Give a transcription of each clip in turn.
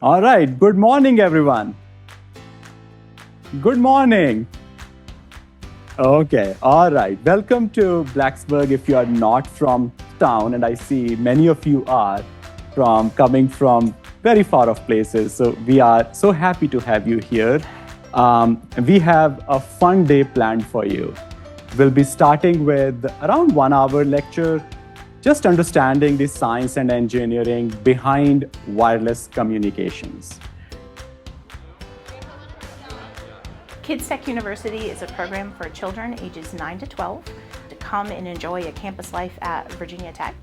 All right, good morning, everyone. Good morning. Okay, all right. Welcome to Blacksburg if you are not from town, and I see many of you are coming from very far off places. So we are so happy to have you here. We have a fun day planned for you. We'll be starting with around 1 hour lecture, just understanding the science and engineering behind wireless communications. Kids Tech University is a program for children ages 9 to 12 to come and enjoy a campus life at Virginia Tech.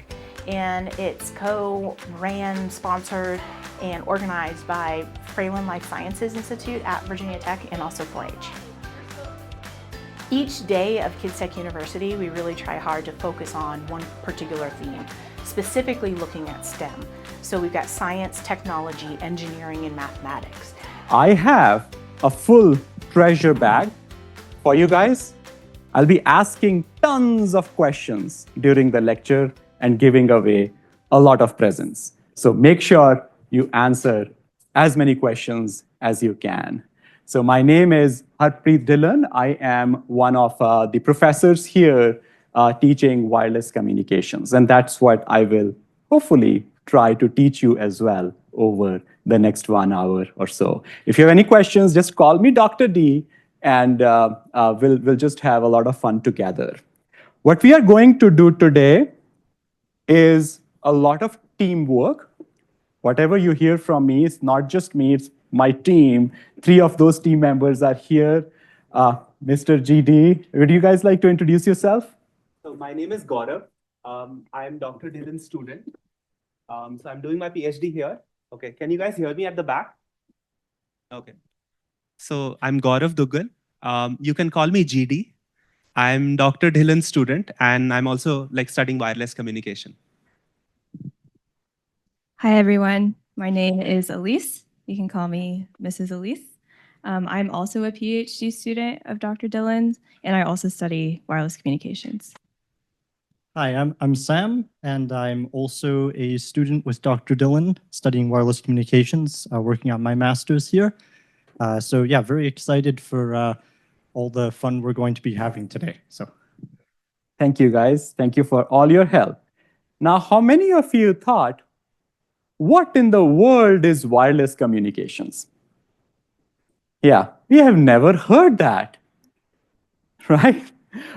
And it's co-ran, sponsored, and organized by Fralin Life Sciences Institute at Virginia Tech and also 4-H. Each day of Kids Tech University, we really try hard to focus on one particular theme, specifically looking at STEM. So we've got science, technology, engineering, and mathematics. I have a full treasure bag for you guys. I'll be asking tons of questions during the lecture and giving away a lot of presents. So make sure you answer as many questions as you can. So my name is Harpreet Dhillon. I am one of the professors here teaching wireless communications. And that's what I will hopefully try to teach you as well over the next 1 hour or so. If you have any questions, just call me Dr. D, and we'll just have a lot of fun together. What we are going to do today is a lot of teamwork. Whatever you hear from me, it's not just me, it's my team. 3 of those team members are here. Mr. GD, would you guys like to introduce yourself? So my name is Gaurav. I'm Dr. Dhillon's student. So I'm doing my PhD here. Okay, can you guys hear me at the back? Okay. So I'm Gaurav Duggal. You can call me GD. I'm Dr. Dhillon's student, and I'm also studying wireless communication. Hi, everyone. My name is Elise. You can call me Mrs. Elise. I'm also a PhD student of Dr. Dhillon's, and I also study wireless communications. Hi, I'm Sam, and I'm also a student with Dr. Dhillon studying wireless communications, working on my master's here. So yeah, very excited for all the fun we're going to be having today. So, thank you, guys. Thank you for all your help. Now, how many of you thought, what in the world is wireless communications? Yeah, we have never heard that, right?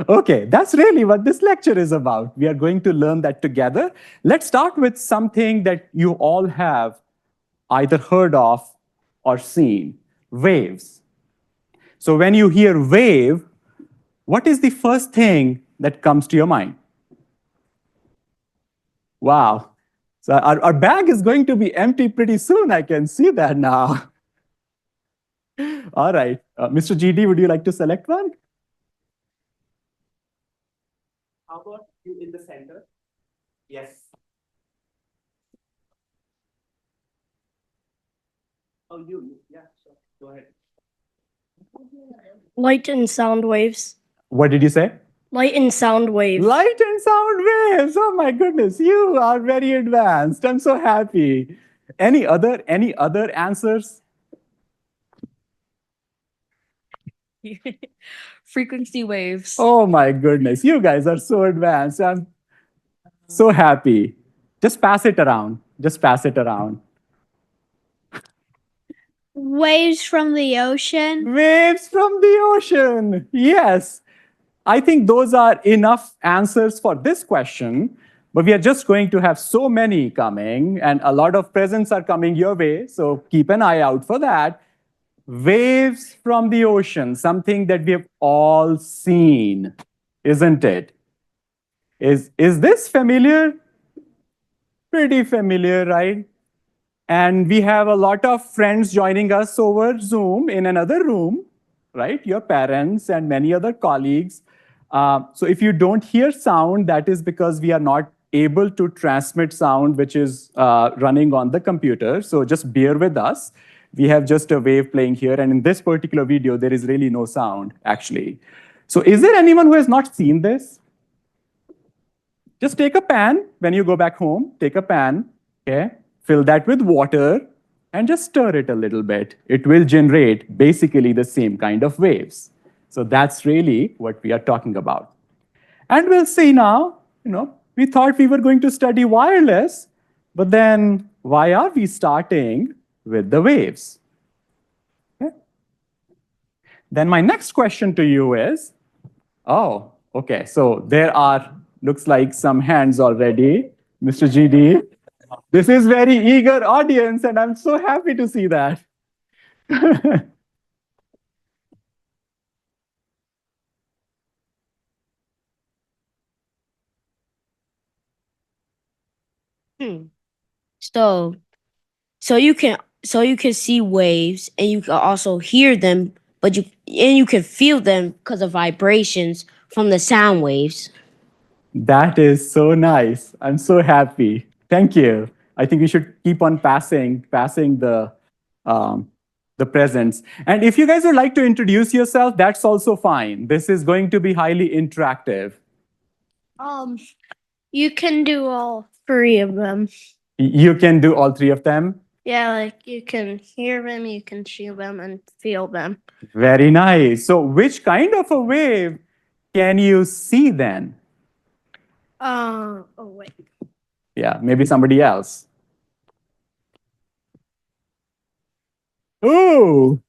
Okay, that's really what this lecture is about. We are going to learn that together. Let's start with something that you all have either heard of or seen, waves. So when you hear wave, what is the first thing that comes to your mind? Wow. So our bag is going to be empty pretty soon. I can see that now. All right. Mr. GD, would you like to select one? How about you in the center? Yes. Oh, you. Yeah, sure. Go ahead. Light and sound waves. What did you say? Light and sound waves. Light and sound waves. Oh my goodness, you are very advanced. I'm so happy. Any other answers? Frequency waves. Oh my goodness, you guys are so advanced. I'm so happy. Just pass it around. Just pass it around. Waves from the ocean. Waves from the ocean. Yes. I think those are enough answers for this question, but we are just going to have so many coming, and a lot of presents are coming your way, so keep an eye out for that. Waves from the ocean, something that we have all seen, isn't it? Is this familiar? Pretty familiar, right? And we have a lot of friends joining us over Zoom in another room, right? Your parents and many other colleagues. So if you don't hear sound, that is because we are not able to transmit sound, which is running on the computer. So just bear with us. We have just a wave playing here. And in this particular video, there is really no sound, actually. So is there anyone who has not seen this? Just take a pan when you go back home. Take a pan, okay? Fill that with water. and just stir it a little bit, it will generate basically the same kind of waves. So that's really what we are talking about. And we'll see now, we thought we were going to study wireless, but then why are we starting with the waves? Okay. Then my next question to you is, oh, okay, so there are, looks like some hands already, Mr. GD. This is very eager audience, and I'm so happy to see that. So, you can see waves and you can also hear them, but you can feel them because of vibrations from the sound waves. That is so nice. I'm so happy. Thank you. I think we should keep on passing the presents. And if you guys would like to introduce yourself, that's also fine. This is going to be highly interactive. You can do all three of them. You can do all three of them. Yeah, like you can hear them, you can see them, and feel them. Very nice. So which kind of a wave can you see then? Oh wait. Yeah, maybe somebody else. Oh,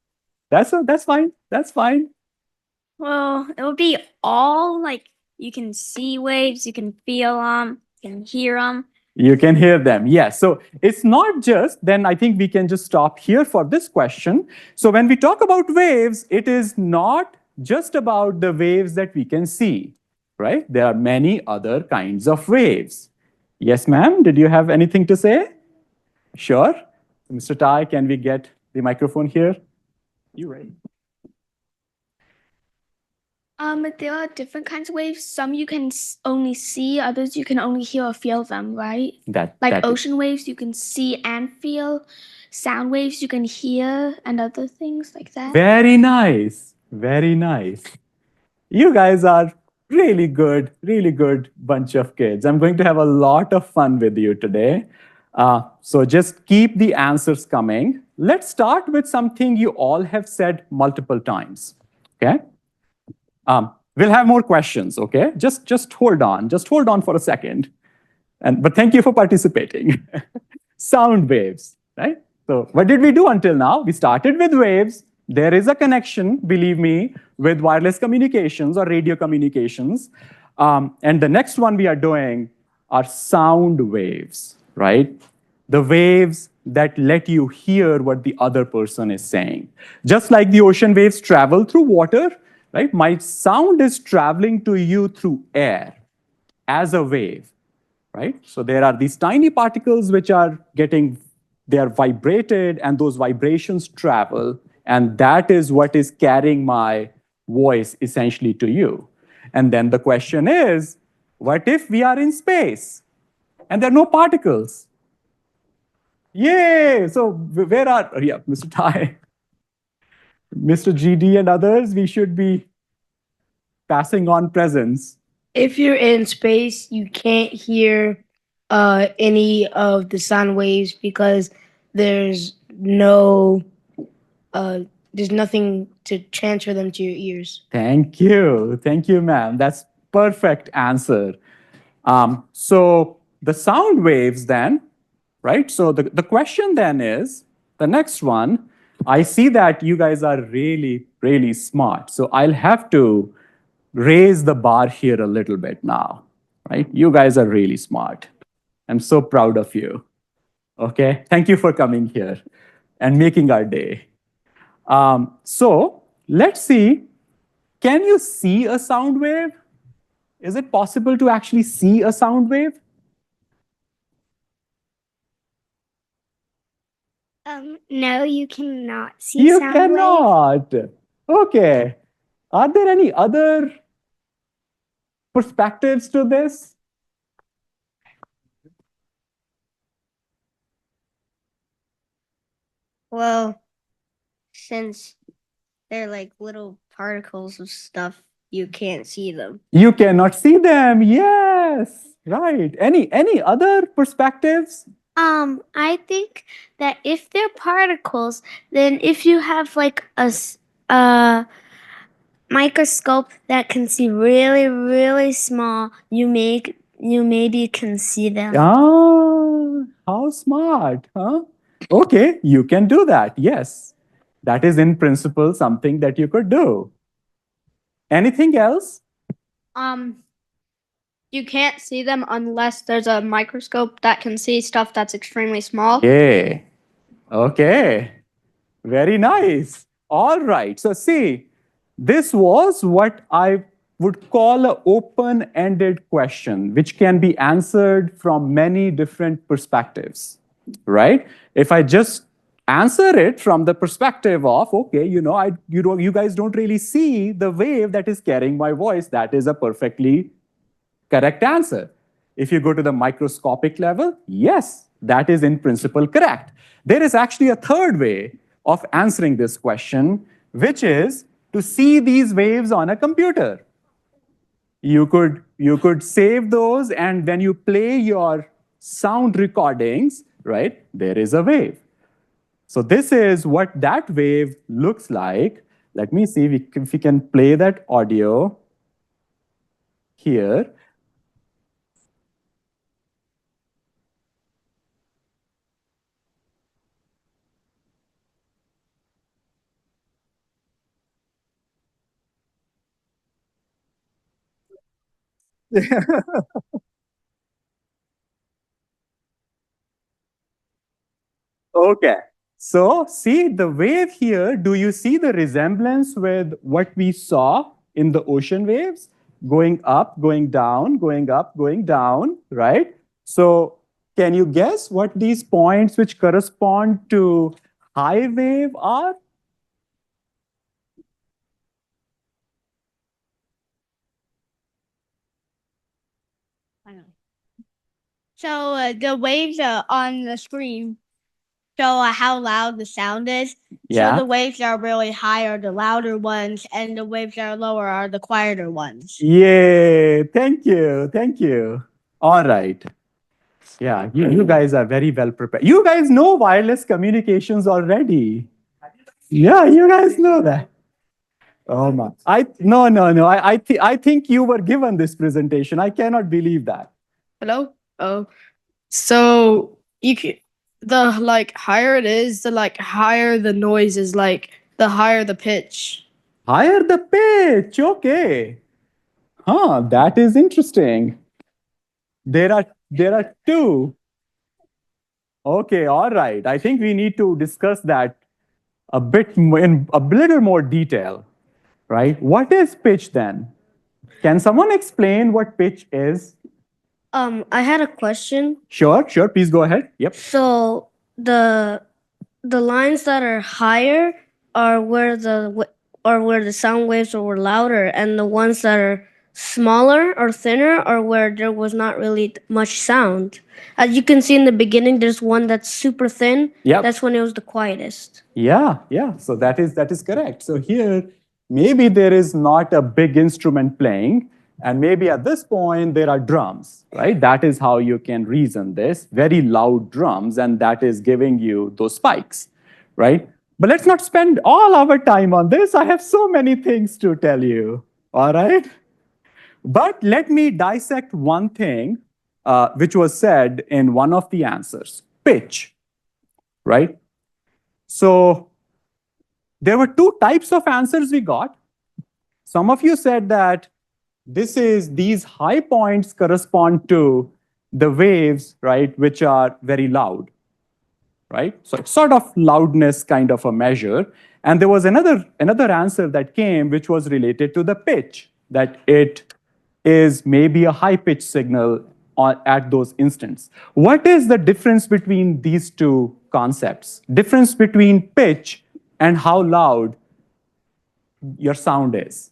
that's fine. That's fine. Well, it would be all like you can see waves, you can feel them, you can hear them. You can hear them, yes. So it's not just, then I think we can just stop here for this question. So when we talk about waves, it is not just about the waves that we can see, right? There are many other kinds of waves. Yes, ma'am, did you have anything to say? Sure. Mr. Tai, can we get the microphone here? You ready? There are different kinds of waves. Some you can only see, others you can only hear or feel them, right? Like ocean waves, you can see and feel. Sound waves, you can hear, and other things like that. Very nice. Very nice. You guys are really good bunch of kids. I'm going to have a lot of fun with you today. So just keep the answers coming. Let's start with something you all have said multiple times, okay? We'll have more questions, okay? Just hold on. Just hold on for a second. But thank you for participating. Sound waves, right? So what did we do until now? We started with waves. There is a connection, believe me, with wireless communications or radio communications. And the next one we are doing are sound waves, right? The waves that let you hear what the other person is saying. Just like the ocean waves travel through water, right? My sound is traveling to you through air as a wave, right? So there are these tiny particles which are they are vibrated, and those vibrations travel, and that is what is carrying my voice essentially to you. And then the question is, what if we are in space and there are no particles? Yay! So where are, yeah, Mr. Tai, Mr. GD and others, we should be passing on presents. If you're in space, you can't hear any of the sound waves because there's nothing to transfer them to your ears. Thank you, ma'am. That's perfect answer. So the sound waves then, right? So the question then is, the next one, I see that you guys are really smart. So I'll have to raise the bar here a little bit now, right? You guys are really smart. I'm so proud of you. Okay, thank you for coming here and making our day. So let's see, can you see a sound wave? Is it possible to actually see a sound wave? No, you cannot see You sound cannot. Okay. Are there any other perspectives to this? Well, since they're like little particles of stuff, you can't see them. You cannot see them. Yes, right. Any other perspectives? I think that if they're particles, then if you have like a microscope that can see really, really small, you maybe can see them. Ah, how smart, huh? Okay, you can do that. Yes. That is in principle something that you could do. Anything else? You can't see them unless there's a microscope that can see stuff that's extremely small. Yeah. Okay. Very nice. All right. So see, this was what I would call an open-ended question, which can be answered from many different perspectives, right? If I just answer it from the perspective of, okay, you guys don't really see the wave that is carrying my voice, that is a perfectly correct answer. If you go to the microscopic level, yes, that is in principle correct. There is actually a third way of answering this question, which is to see these waves on a computer. You could save those, and when you play your sound recordings, right, there is a wave. So this is what that wave looks like. Let me see if we can play that audio here. Okay. So see the wave here. Do you see the resemblance with what we saw in the ocean waves? Going up, going down, going up, going down, right? So can you guess what these points which correspond to high wave are? So the waves on the screen show how loud the sound is. Yeah. So the waves that are really high are the louder ones, and the waves that are lower are the quieter ones. Yay. Thank you. Thank you. All right. Yeah, you guys are very well prepared. You guys know wireless communications already. Yeah, you guys know that. Oh my! No. I think you were given this presentation. I cannot believe that. Hello. Oh, so you can the higher it is, the higher the noise is, the higher the pitch. Higher the pitch. Okay. Huh. That is interesting. There are two. Okay. All right. I think we need to discuss that a bit in a little more detail. Right? What is pitch then? Can someone explain what pitch is? I had a question. Sure. Please go ahead. Yep. So the lines that are higher are where the sound waves were louder, and the ones that are smaller or thinner are where there was not really much sound. As you can see in the beginning, there's one that's super thin. Yep. That's when it was the quietest. Yeah. So that is correct. So here, maybe there is not a big instrument playing, and maybe at this point there are drums, right? That is how you can reason this. Very loud drums, and that is giving you those spikes, right? But let's not spend all our time on this. I have so many things to tell you, all right? But let me dissect one thing which was said in one of the answers, pitch, right? So there were two types of answers we got. Some of you said that these high points correspond to the waves, right, which are very loud, right? So it's sort of loudness kind of a measure. And there was another answer that came, which was related to the pitch, that it is maybe a high pitch signal at those instants. What is the difference between these two concepts? Difference between pitch and how loud your sound is.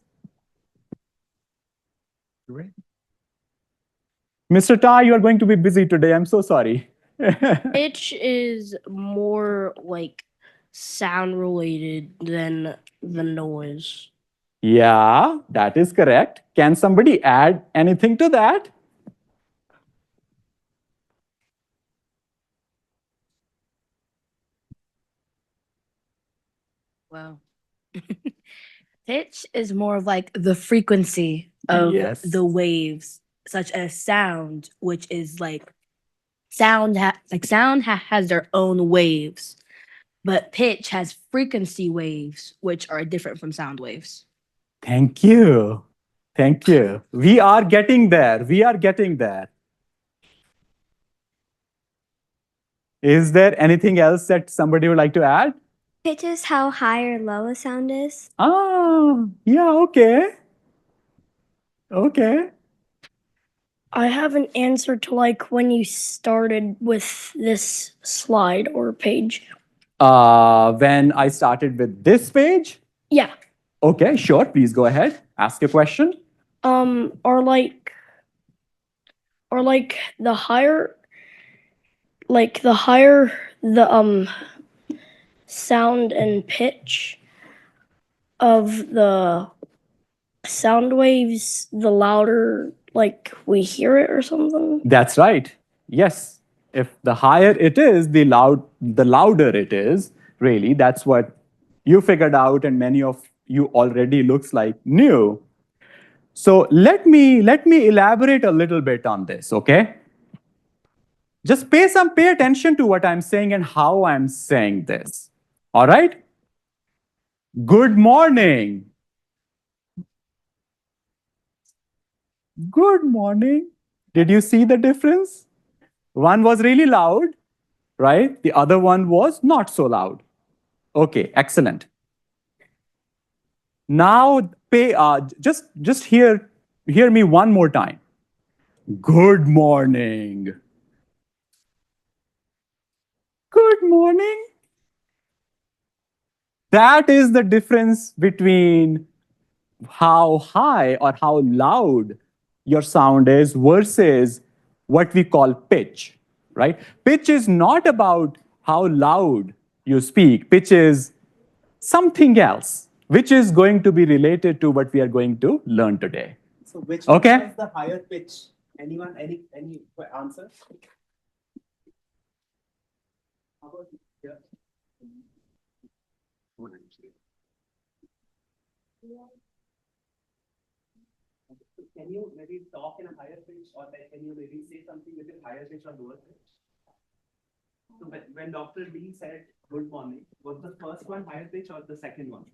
Mr. Ta, you are going to be busy today. I'm so sorry. Pitch is more sound related than the noise. Yeah, that is correct. Can somebody add anything to that? Wow. Pitch is more of like the frequency of Yes. the waves, such as sound, which is like sound has their own waves, but pitch has frequency waves, which are different from sound waves. Thank you. Thank you. We are getting there. We are getting there. Is there anything else that somebody would like to add? Pitch is how high or low a sound is. Ah, yeah, okay. Okay. I have an answer to like when you started with this slide or page. When I started with this page? Yeah. Okay, sure. Please go ahead. Ask your question. Or like the higher the sound and pitch of the sound waves, the louder like we hear it or something. That's right. Yes. If the higher it is, the louder it is. Really, that's what you figured out, and many of you already looks like knew. So let me elaborate a little bit on this, okay? Just pay attention to what I'm saying and how I'm saying this. All right? Good morning. Good morning. Did you see the difference? One was really loud, right? The other one was not so loud. Okay, excellent. Now just hear me one more time. Good morning. Good morning. That is the difference between how high or how loud your sound is versus what we call pitch, right? Pitch is not about how loud you speak. Pitch is something else, which is going to be related to what we are going to learn today. So which Okay. one is the higher pitch? Anyone? Any answer? How about here? Can you maybe talk in a higher pitch, or like, can you maybe say something with a higher pitch or lower pitch? So when Dr. Lee said good morning, was the first one higher pitch or the second one?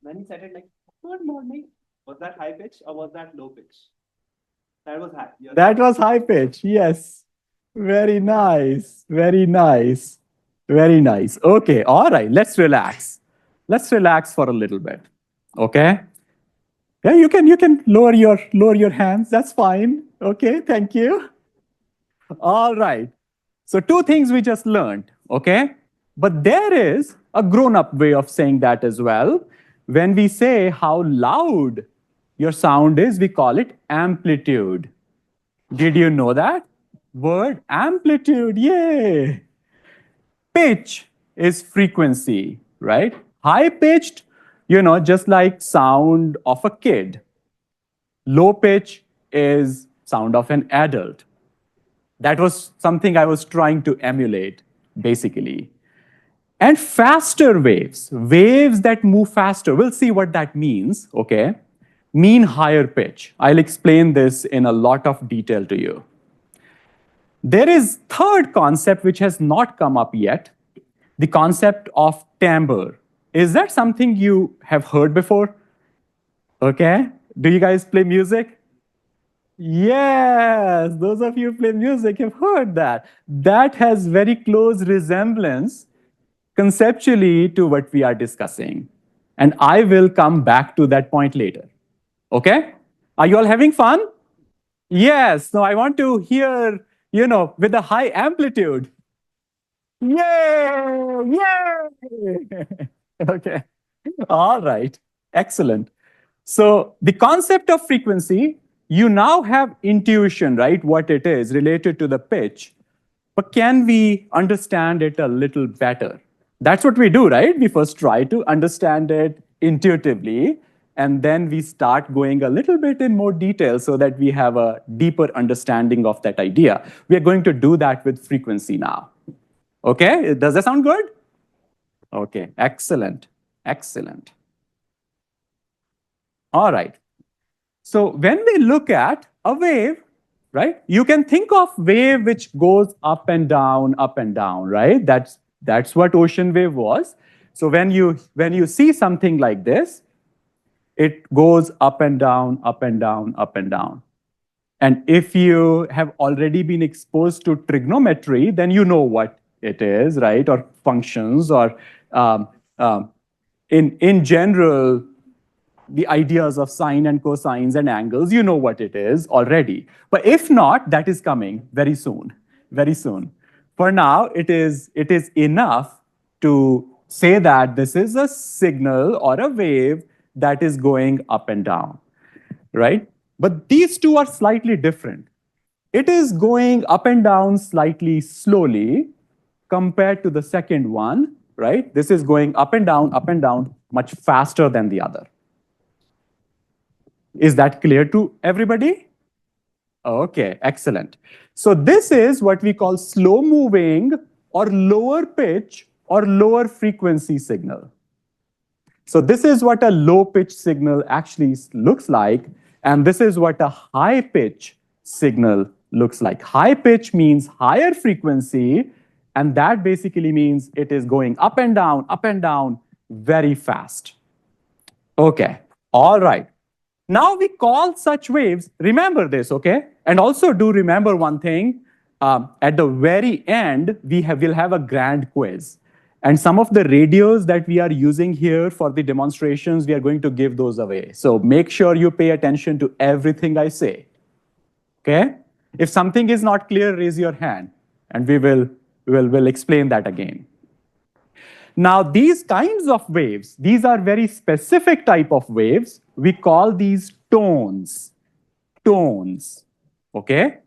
When he said it like good morning, was that high pitch or was that low pitch? That was high. That was high pitch. Yes. Very nice. Very nice. Very nice. Okay. All right. Let's relax. Let's relax for a little bit. Okay. Yeah, you can lower your hands. That's fine. Okay. Thank you. All right. So two things we just learned. Okay. But there is a grown-up way of saying that as well. When we say how loud your sound is, we call it amplitude. Did you know that word? Amplitude, yay. Pitch is frequency, right? High-pitched, just like sound of a kid. Low pitch is sound of an adult. That was something I was trying to emulate, basically. And faster waves that move faster, we'll see what that means, okay? Mean higher pitch. I'll explain this in a lot of detail to you. There is third concept which has not come up yet, the concept of timbre. Is that something you have heard before? Okay. Do you guys play music? Yes, those of you who play music have heard that. That has very close resemblance conceptually to what we are discussing. And I will come back to that point later. Okay? Are you all having fun? Yes. No, I want to hear, with a high amplitude. Yay! Yay! Okay. All right. Excellent. So the concept of frequency, you now have intuition, right? What it is related to the pitch. But can we understand it a little better? That's what we do, right? We first try to understand it intuitively. and then we start going a little bit in more detail so that we have a deeper understanding of that idea. We are going to do that with frequency now. Okay, does that sound good? Okay, excellent, excellent. All right. So when we look at a wave, right, you can think of wave which goes up and down, right? That's what ocean wave was. So when you see something like this, it goes up and down, up and down, up and down. And if you have already been exposed to trigonometry, then you know what it is, right? Or functions, or in general, the ideas of sine and cosines and angles, you know what it is already. But if not, that is coming very soon, very soon. For now, it is enough to say that this is a signal or a wave that is going up and down, right? But these two are slightly different. It is going up and down slightly slowly compared to the second one, right? This is going up and down much faster than the other. Is that clear to everybody? Okay, excellent. So this is what we call slow moving or lower pitch or lower frequency signal. So this is what a low pitch signal actually looks like. And this is what a high pitch signal looks like. High pitch means higher frequency. And that basically means it is going up and down very fast. Okay, all right. Now we call such waves, remember this, okay? And also do remember one thing, at the very end, we'll have a grand quiz. And some of the radios that we are using here for the demonstrations, we are going to give those away. So make sure you pay attention to everything I say, okay? If something is not clear, raise your hand, and we'll explain that again. Now, these kinds of waves, these are very specific type of waves. We call these tones, okay?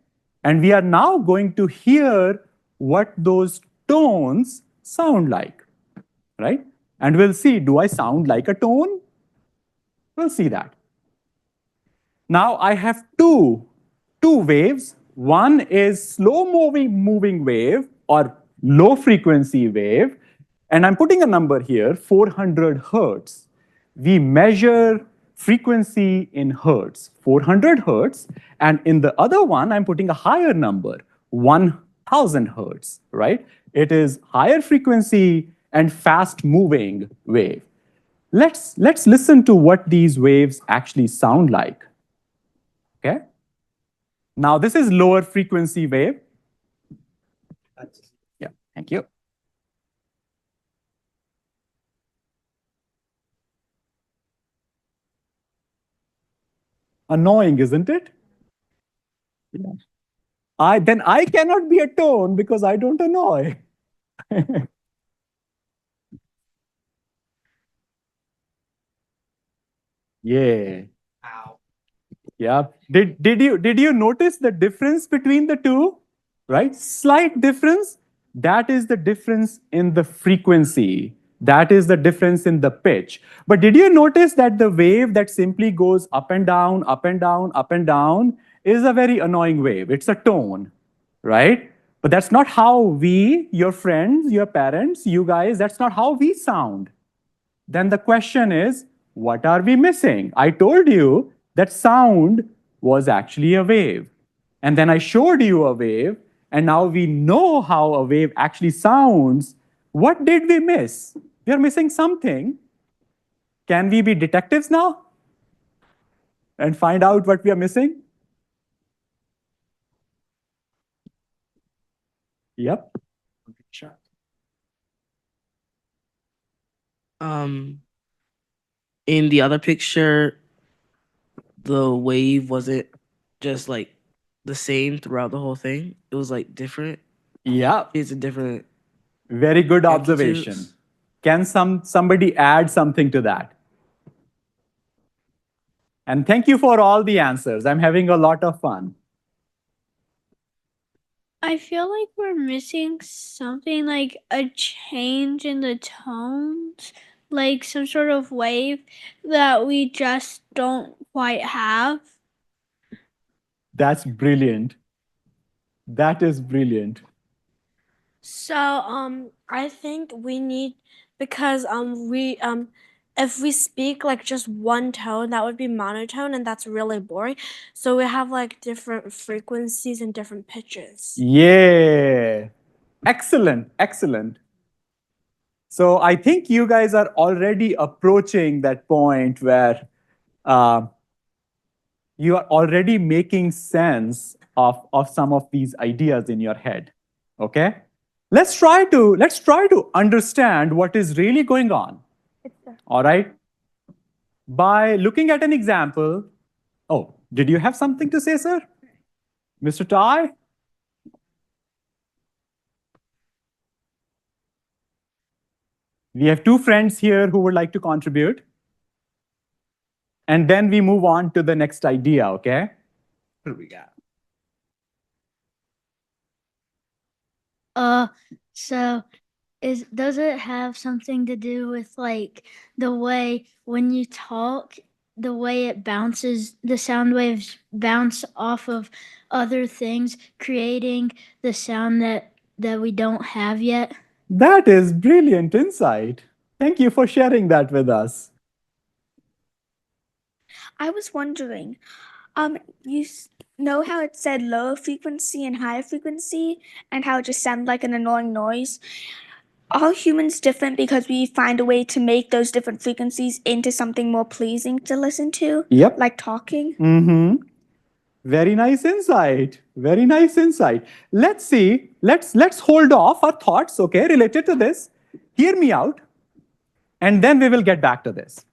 And we are now going to hear what those tones sound like, right? And we'll see, do I sound like a tone? We'll see that. Now, I have two waves. One is slow moving wave or low frequency wave. And I'm putting a number here, 400 hertz. We measure frequency in hertz, 400 hertz. And in the other one, I'm putting a higher number, 1000 hertz, right? It is higher frequency and fast moving wave. Let's listen to what these waves actually sound like, okay? Now, this is lower frequency wave. Yeah, thank you. Annoying, isn't it? Yeah. Then I cannot be a tone because I don't annoy. Yeah. Ow. Yeah. Did you notice the difference between the two? Right? Slight difference. That is the difference in the frequency. That is the difference in the pitch. But did you notice that the wave that simply goes up and down, up and down, up and down is a very annoying wave? It's a tone, right? But that's not how we, your friends, your parents, you guys, that's not how we sound. Then the question is, what are we missing? I told you that sound was actually a wave. And then I showed you a wave, and now we know how a wave actually sounds. What did we miss? We are missing something. Can we be detectives now and find out what we are missing? Yep. Sure. In the other picture, the wave wasn't just like the same throughout the whole thing. It was like different. Yeah. It's a different. Very good observation. Can somebody add something to that? And thank you for all the answers. I'm having a lot of fun. I feel like we're missing something like a change in the tones. like some sort of wave that we just don't quite have? That's brilliant. That is brilliant. So I think we need, because if we speak like just one tone, that would be monotone, and that's really boring. So we have like different frequencies and different pitches. Yeah. Excellent, excellent. So I think you guys are already approaching that point where you are already making sense of some of these ideas in your head. Okay? Let's try to understand what is really going on. All right? By looking at an example. Oh, did you have something to say, sir? Mr. Tai? We have two friends here who would like to contribute. And then we move on to the next idea, okay? Here we go. So does it have something to do with like the way when you talk, the way the sound waves bounce off of other things, creating the sound that we don't have yet? That is brilliant insight. Thank you for sharing that with us. I was wondering, you know how it said lower frequency and higher frequency, and how it just sounded like an annoying noise? Are humans different because we find a way to make those different frequencies into something more pleasing to listen to? Yep. Like talking? Mm-hmm. Very nice insight. Very nice insight. Let's see. Let's hold off our thoughts, okay, related to this. Hear me out. And then we will get back to this.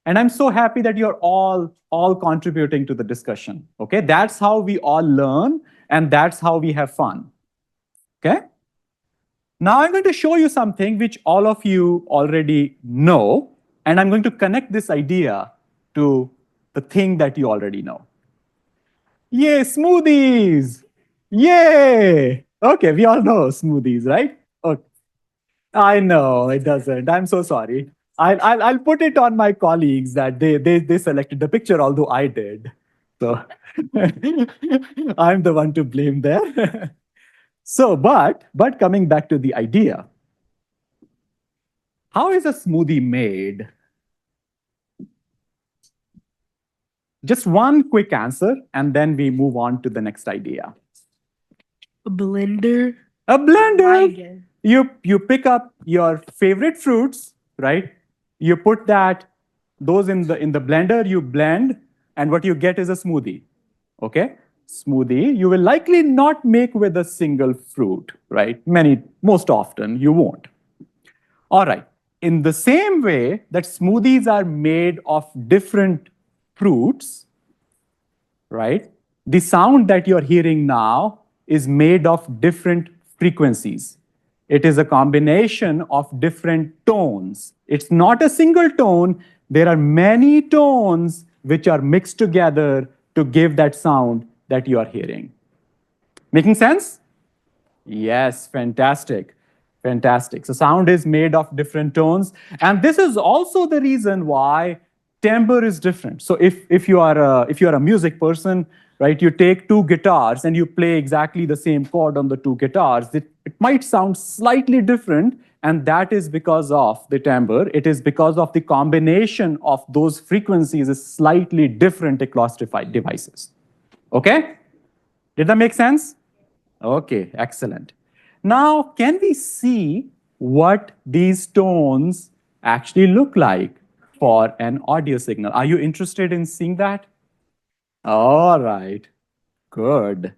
And I'm so happy that you're all contributing to the discussion. Okay, that's how we all learn, and that's how we have fun. Okay. Now I'm going to show you something which all of you already know, and I'm going to connect this idea to the thing that you already know. Yay, smoothies! Yay! Okay, we all know smoothies, right? Okay. I know it doesn't. I'm so sorry. I'll put it on my colleagues that they selected the picture, although I did. So I'm the one to blame there. So, but coming back to the idea, how is a smoothie made? Just one quick answer, and then we move on to the next idea. A blender. A blender. You pick up your favorite fruits, right? You put those in the blender, you blend, and what you get is a smoothie. Okay? Smoothie, you will likely not make with a single fruit, right? Most often you won't. All right. In the same way that smoothies are made of different fruits, right? The sound that you're hearing now is made of different frequencies. It is a combination of different tones. It's not a single tone. There are many tones which are mixed together to give that sound that you are hearing. Making sense? Yes, fantastic. Fantastic. So sound is made of different tones. And this is also the reason why timbre is different. So if you are a music person, right, you take two guitars and you play exactly the same chord on the two guitars, it might sound slightly different, and that is because of the timbre. It is because of the combination of those frequencies is slightly different across devices. Okay? Did that make sense? Okay, excellent. Now, can we see what these tones actually look like for an audio signal? Are you interested in seeing that? All right, good.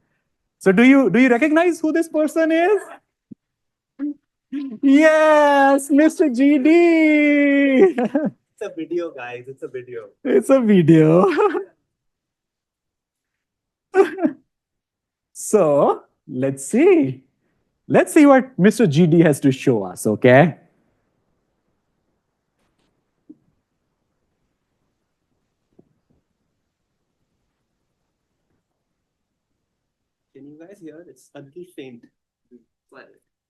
So do you recognize who this person is? Yes, Mr. GD. It's a video, guys. It's a video. It's a video. So let's see. Let's see what Mr. GD has to show us, okay? Can you guys hear? It's a little faint.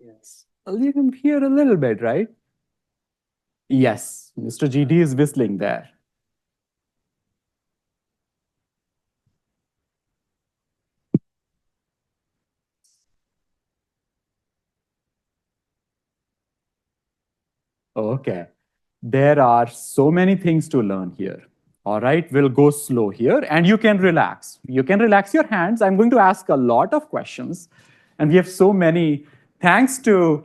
Yes. Well, you can hear a little bit, right? Yes, Mr. GD is whistling there. Okay. There are so many things to learn here. All right, we'll go slow here and you can relax. You can relax your hands. I'm going to ask a lot of questions and we have so many. Thanks to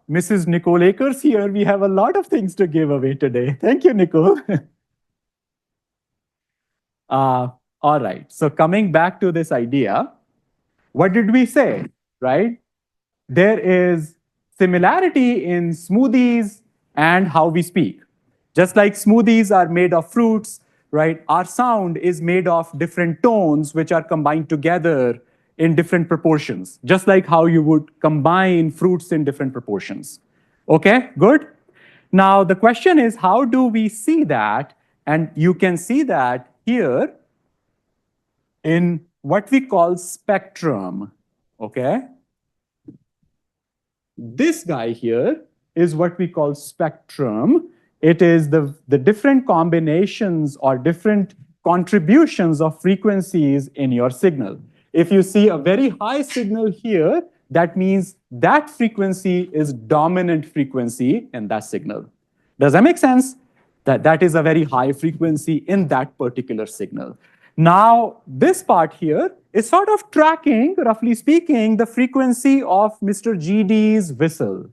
Mrs. Nicole Akers here, we have a lot of things to give away today. Thank you, Nicole. All right, so coming back to this idea, what did we say, right? There is similarity in smoothies and how we speak. Just like smoothies are made of fruits, right? Our sound is made of different tones which are combined together in different proportions, just like how you would combine fruits in different proportions. Okay, good? Now, the question is, how do we see that? And you can see that here in what we call spectrum, okay? This guy here is what we call spectrum. It is the different combinations or different contributions of frequencies in your signal. If you see a very high signal here, that means that frequency is dominant frequency in that signal. Does that make sense? That is a very high frequency in that particular signal. Now, this part here is sort of tracking, roughly speaking, the frequency of Mr. GD's whistle.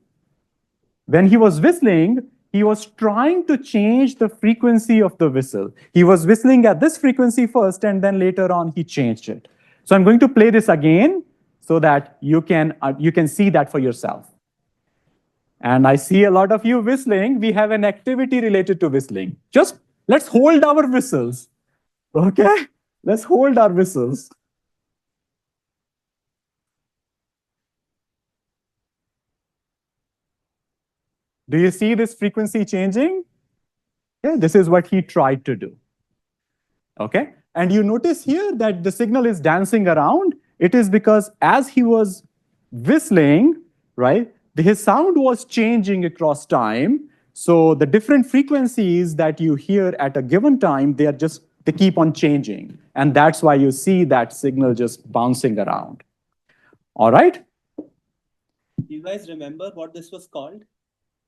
When he was whistling, he was trying to change the frequency of the whistle. He was whistling at this frequency first, and then later on, he changed it. So I'm going to play this again so that you can see that for yourself. And I see a lot of you whistling. We have an activity related to whistling. Just let's hold our whistles. Okay, let's hold our whistles. Do you see this frequency changing? Yeah, this is what he tried to do. Okay, and you notice here that the signal is dancing around. It is because as he was whistling, right, his sound was changing across time. So the different frequencies that you hear at a given time, they keep on changing. And that's why you see that signal just bouncing around. All right? Do you guys remember what this was called?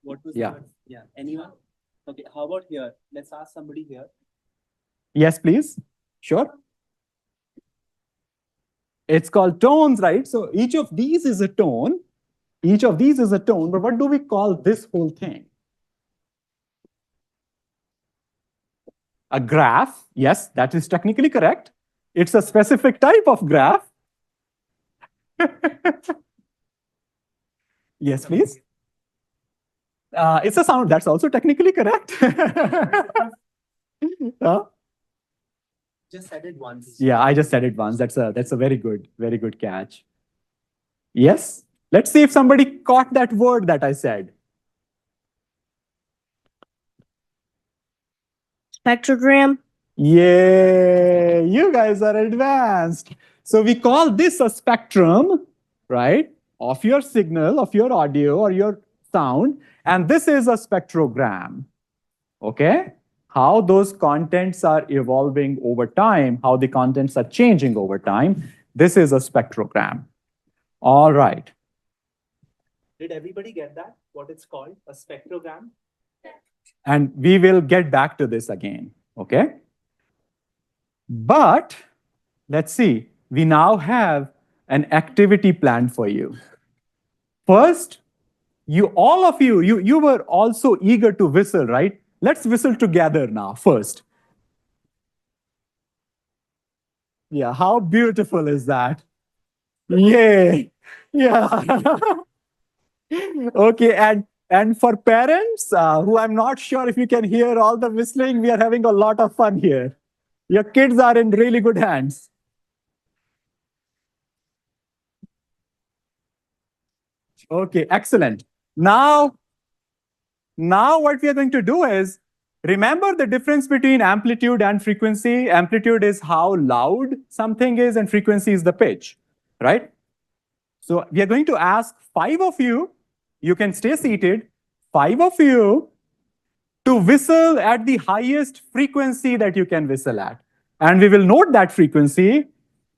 What was yeah. Yeah, anyone? Okay, how about here? Let's ask somebody here. Yes, please. Sure. It's called tones, right? So each of these is a tone. Each of these is a tone, but what do we call this whole thing? A graph. Yes, that is technically correct. It's a specific type of graph. Yes, please. It's a sound. That's also technically correct. Just said it once. Yeah, I just said it once. That's a very good catch. Yes. Let's see if somebody caught that word that I said. Spectrogram. Yay, you guys are advanced. So we call this a spectrum, right, of your signal, of your audio or your sound. And this is a spectrogram, okay? How those contents are evolving over time, how the contents are changing over time. This is a spectrogram. All right. Did everybody get that? What it's called? A spectrogram? And we will get back to this again, okay? But let's see, we now have an activity planned for you. First, all of you were also eager to whistle, right? Let's whistle together now first. Yeah, how beautiful is that? Yay. Yeah. Okay, and for parents who I'm not sure if you can hear all the whistling, we are having a lot of fun here. Your kids are in really good hands. Okay, excellent. Now what we are going to do is, remember the difference between amplitude and frequency. Amplitude is how loud something is and frequency is the pitch, right? So we are going to ask 5 of you, you can stay seated, 5 of you to whistle at the highest frequency that you can whistle at. And we will note that frequency,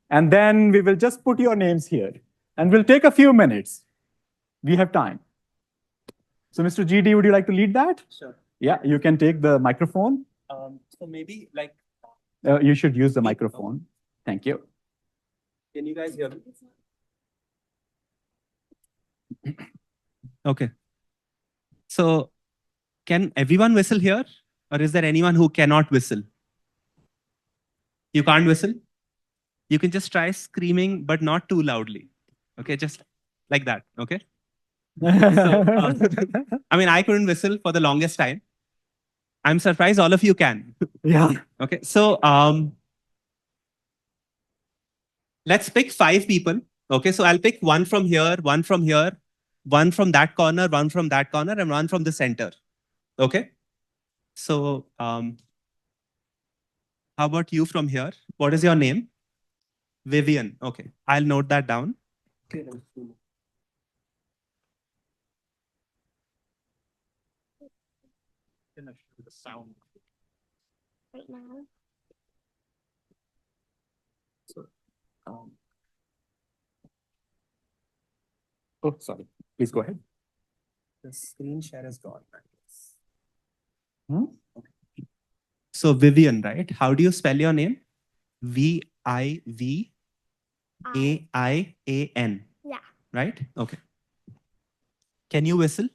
and then we will just put your names here. And we'll take a few minutes. We have time. So Mr. GD, would you like to lead that? Sure. Yeah, you can take the microphone. So maybe like, You should use the microphone. Thank you. can you guys hear me? Okay. So can everyone whistle here? Or is there anyone who cannot whistle? You can't whistle? You can just try screaming, but not too loudly. Okay, just like that. Okay. So, I mean, I couldn't whistle for the longest time. I'm surprised all of you can. Yeah. Okay. So let's pick 5 people. Okay. So I'll pick one from here, one from here, one from that corner, one from that corner, and one from the center. Okay. So how about you from here? What is your name? Vivian. Okay. I'll note that down. Okay. The sound. Right now. So, oh, sorry. Please go ahead. the screen share is gone. Hmm? Okay. So Vivian, right? How do you spell your name? V-I-V-A-I-A-N. Yeah. Right? Okay. Can you whistle?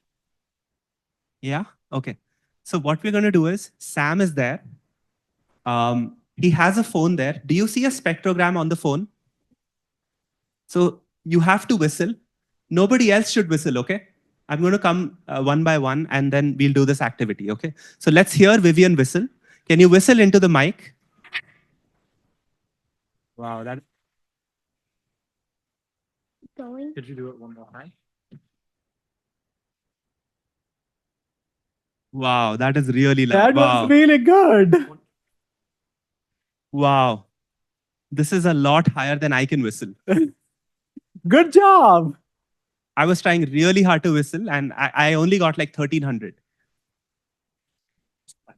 Yeah? Okay. So what we're going to do is, Sam is there. He has a phone there. Do you see a spectrogram on the phone? So you have to whistle. Nobody else should whistle, okay? I'm going to come one by one, and then we'll do this activity, okay? So let's hear Vivian whistle. Can you whistle into the mic? Wow, that. Going. Could you do it one more time? Wow, that is really loud. That was really good. Wow. This is a lot higher than I can whistle. Good job. I was trying really hard to whistle, and I only got like 1,300.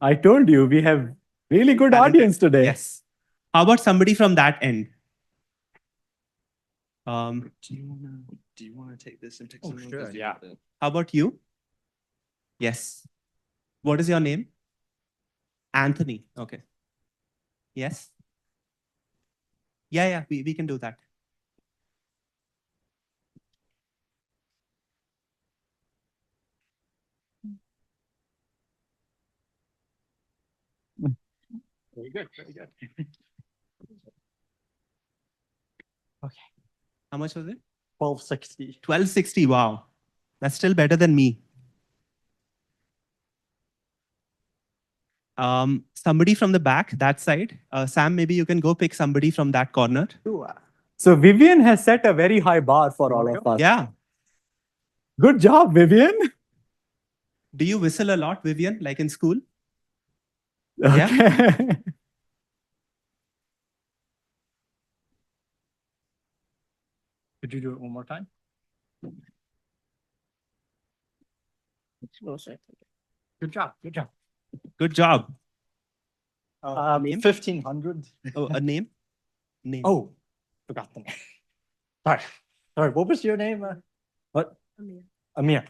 I told you, we have really good audience today. Yes. How about somebody from that end? Do you wanna take this and take some sure, yeah. How about you? Yes. What is your name? Anthony. Okay. Yes. Yeah, we can do that. Very good, very good. Okay. How much was it? 1260. 1260. Wow. That's still better than me. Somebody from the back, that side. Sam, maybe you can go pick somebody from that corner. So Vivian has set a very high bar for all of us. Yeah. Good job, Vivian. Do you whistle a lot, Vivian, like in school? Okay. Yeah. Could you do it one more time? Good job, good job. Good job. Name? 1500. Oh, a name? Name. Oh, forgot the name. Sorry, what was your name? What? Amir. Amir.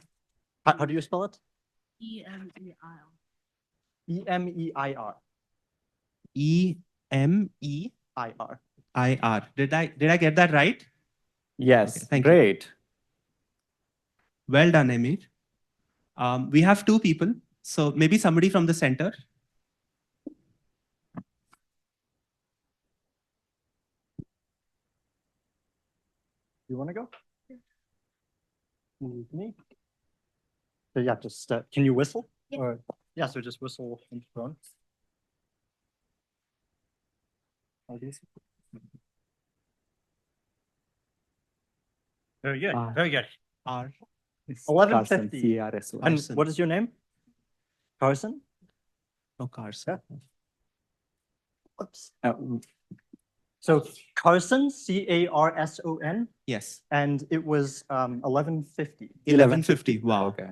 How do you spell it? E-M-E-I-R. E-M-E-I-R. E-M-E-I-R. I-R. Did I get that right? Yes, Okay, thank you. great. Well done, Amir. We have 2 people. So maybe somebody from the center. You want to go? Me? So yeah, just can you whistle? Yeah. Or yeah, so just whistle in front. Very good. Very good. R. 1150. Carson, And Carson. what is your name? Carson? No, Carson. Oops. So Carson, C-A-R-S-O-N, Yes. and it was 1150. 1150. Wow. Okay.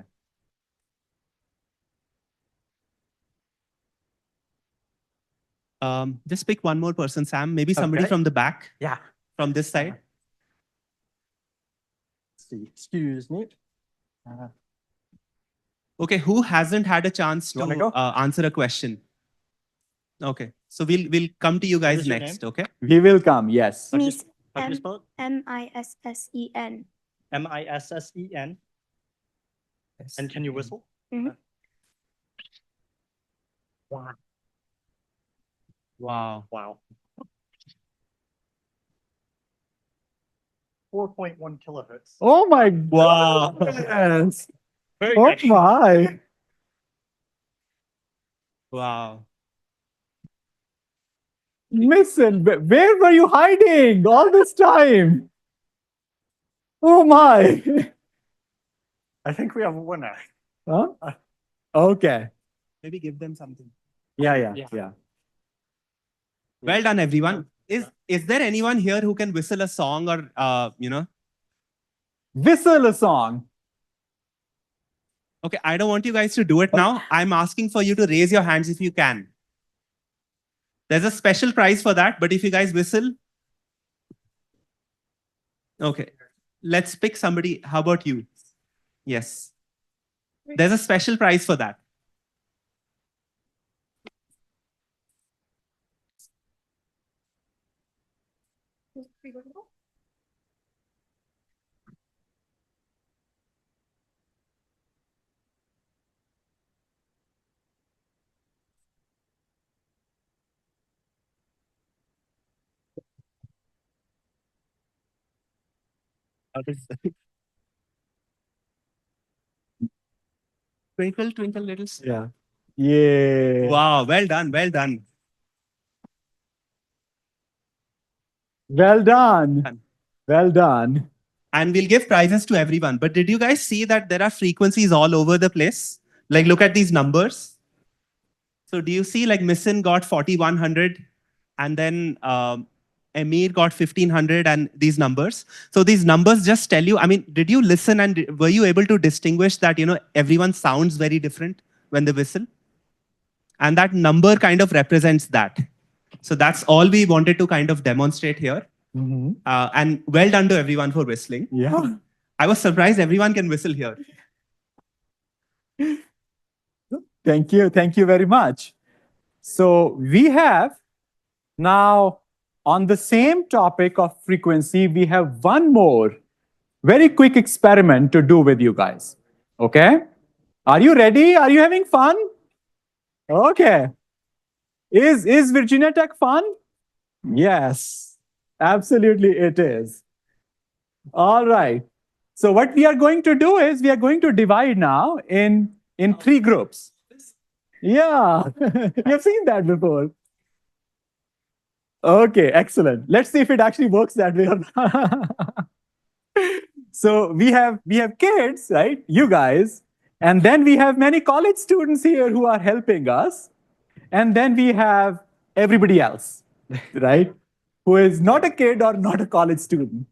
Just pick one more person, Sam. Maybe somebody from the back. Yeah. From this side. Excuse me. Okay, who hasn't had a chance to answer a question? Okay, so we'll come to you guys next. Okay. We will come. Yes. Miss How do you spell it? Missesen. Missesen. And can you whistle? Mhm. Wow. Wow. Wow. 4.1 kilohertz. Oh my Wow. goodness. Very Oh good. my. Wow. Listen, where were you hiding all this time? Oh my. I think we have a winner. Huh? Okay. Maybe give them something. Yeah. Well done, everyone. Is there anyone here who can whistle a song or Whistle a song. Okay, I don't want you guys to do it now. I'm asking for you to raise your hands if you can. There's a special prize for that, but if you guys whistle. Okay, let's pick somebody. How about you? Yes. There's a special prize for that. Twinkle, twinkle, little star. Yeah. Wow, well done, well done. Well done. Well done. And we'll give prizes to everyone. But did you guys see that there are frequencies all over the place? Like, look at these numbers. So do you see like Missin got 4100 and then Amir got 1500 and these numbers. So these numbers just tell you, I mean, did you listen and were you able to distinguish that, everyone sounds very different when they whistle? And that number kind of represents that. So that's all we wanted to kind of demonstrate here. Mm-hmm. And well done to everyone for whistling. Yeah. I was surprised everyone can whistle here. Thank you. Thank you very much. So we have now on the same topic of frequency, we have one more very quick experiment to do with you guys. Okay? Are you ready? Are you having fun? Okay. Is Virginia Tech fun? Yes, absolutely it is. All right. So what we are going to do is we are going to divide now in 3 groups. Yeah, you've seen that before. Okay, excellent. Let's see if it actually works that way or not. So we have kids, right? You guys. And then we have many college students here who are helping us. And then we have everybody else, right? Who is not a kid or not a college student.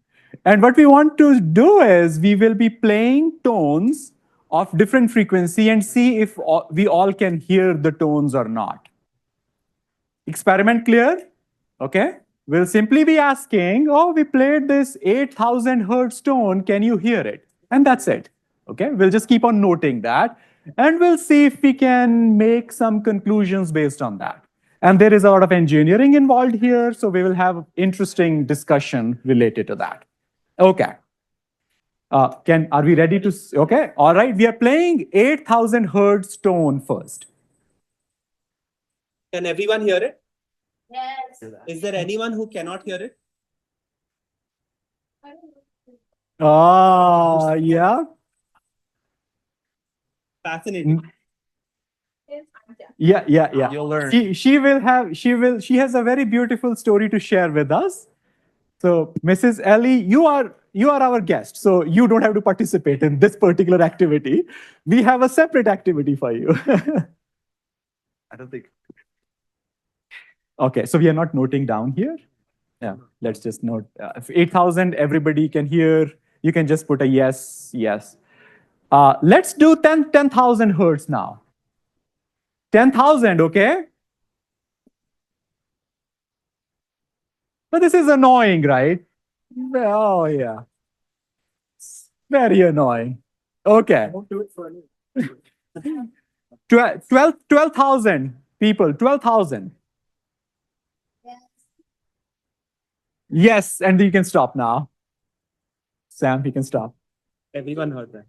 And what we want to do is we will be playing tones of different frequency and see if we all can hear the tones or not. Experiment clear? Okay. We'll simply be asking, oh, we played this 8,000 hertz tone. Can you hear it? And that's it. Okay. We'll just keep on noting that. And we'll see if we can make some conclusions based on that. And there is a lot of engineering involved here. So we will have interesting discussion related to that. Okay. Are we ready to? Okay. All right. We are playing 8,000 hertz tone first. Can everyone hear it? Yes. Is there anyone who cannot hear it? Yeah. Fascinating. Yeah. You'll learn. She has a very beautiful story to share with us. So Mrs. Ellie, you are our guest, so you don't have to participate in this particular activity. We have a separate activity for you. I don't think. Okay, so we are not noting down here. Yeah, let's just note. If 8,000, everybody can hear. You can just put a yes. Let's do 10,000 hertz now. 10,000, okay? But this is annoying, right? Oh, yeah. Very annoying. Okay. 12,000 people, 12,000. Yes, and you can stop now. Sam, you can stop. Everyone heard that.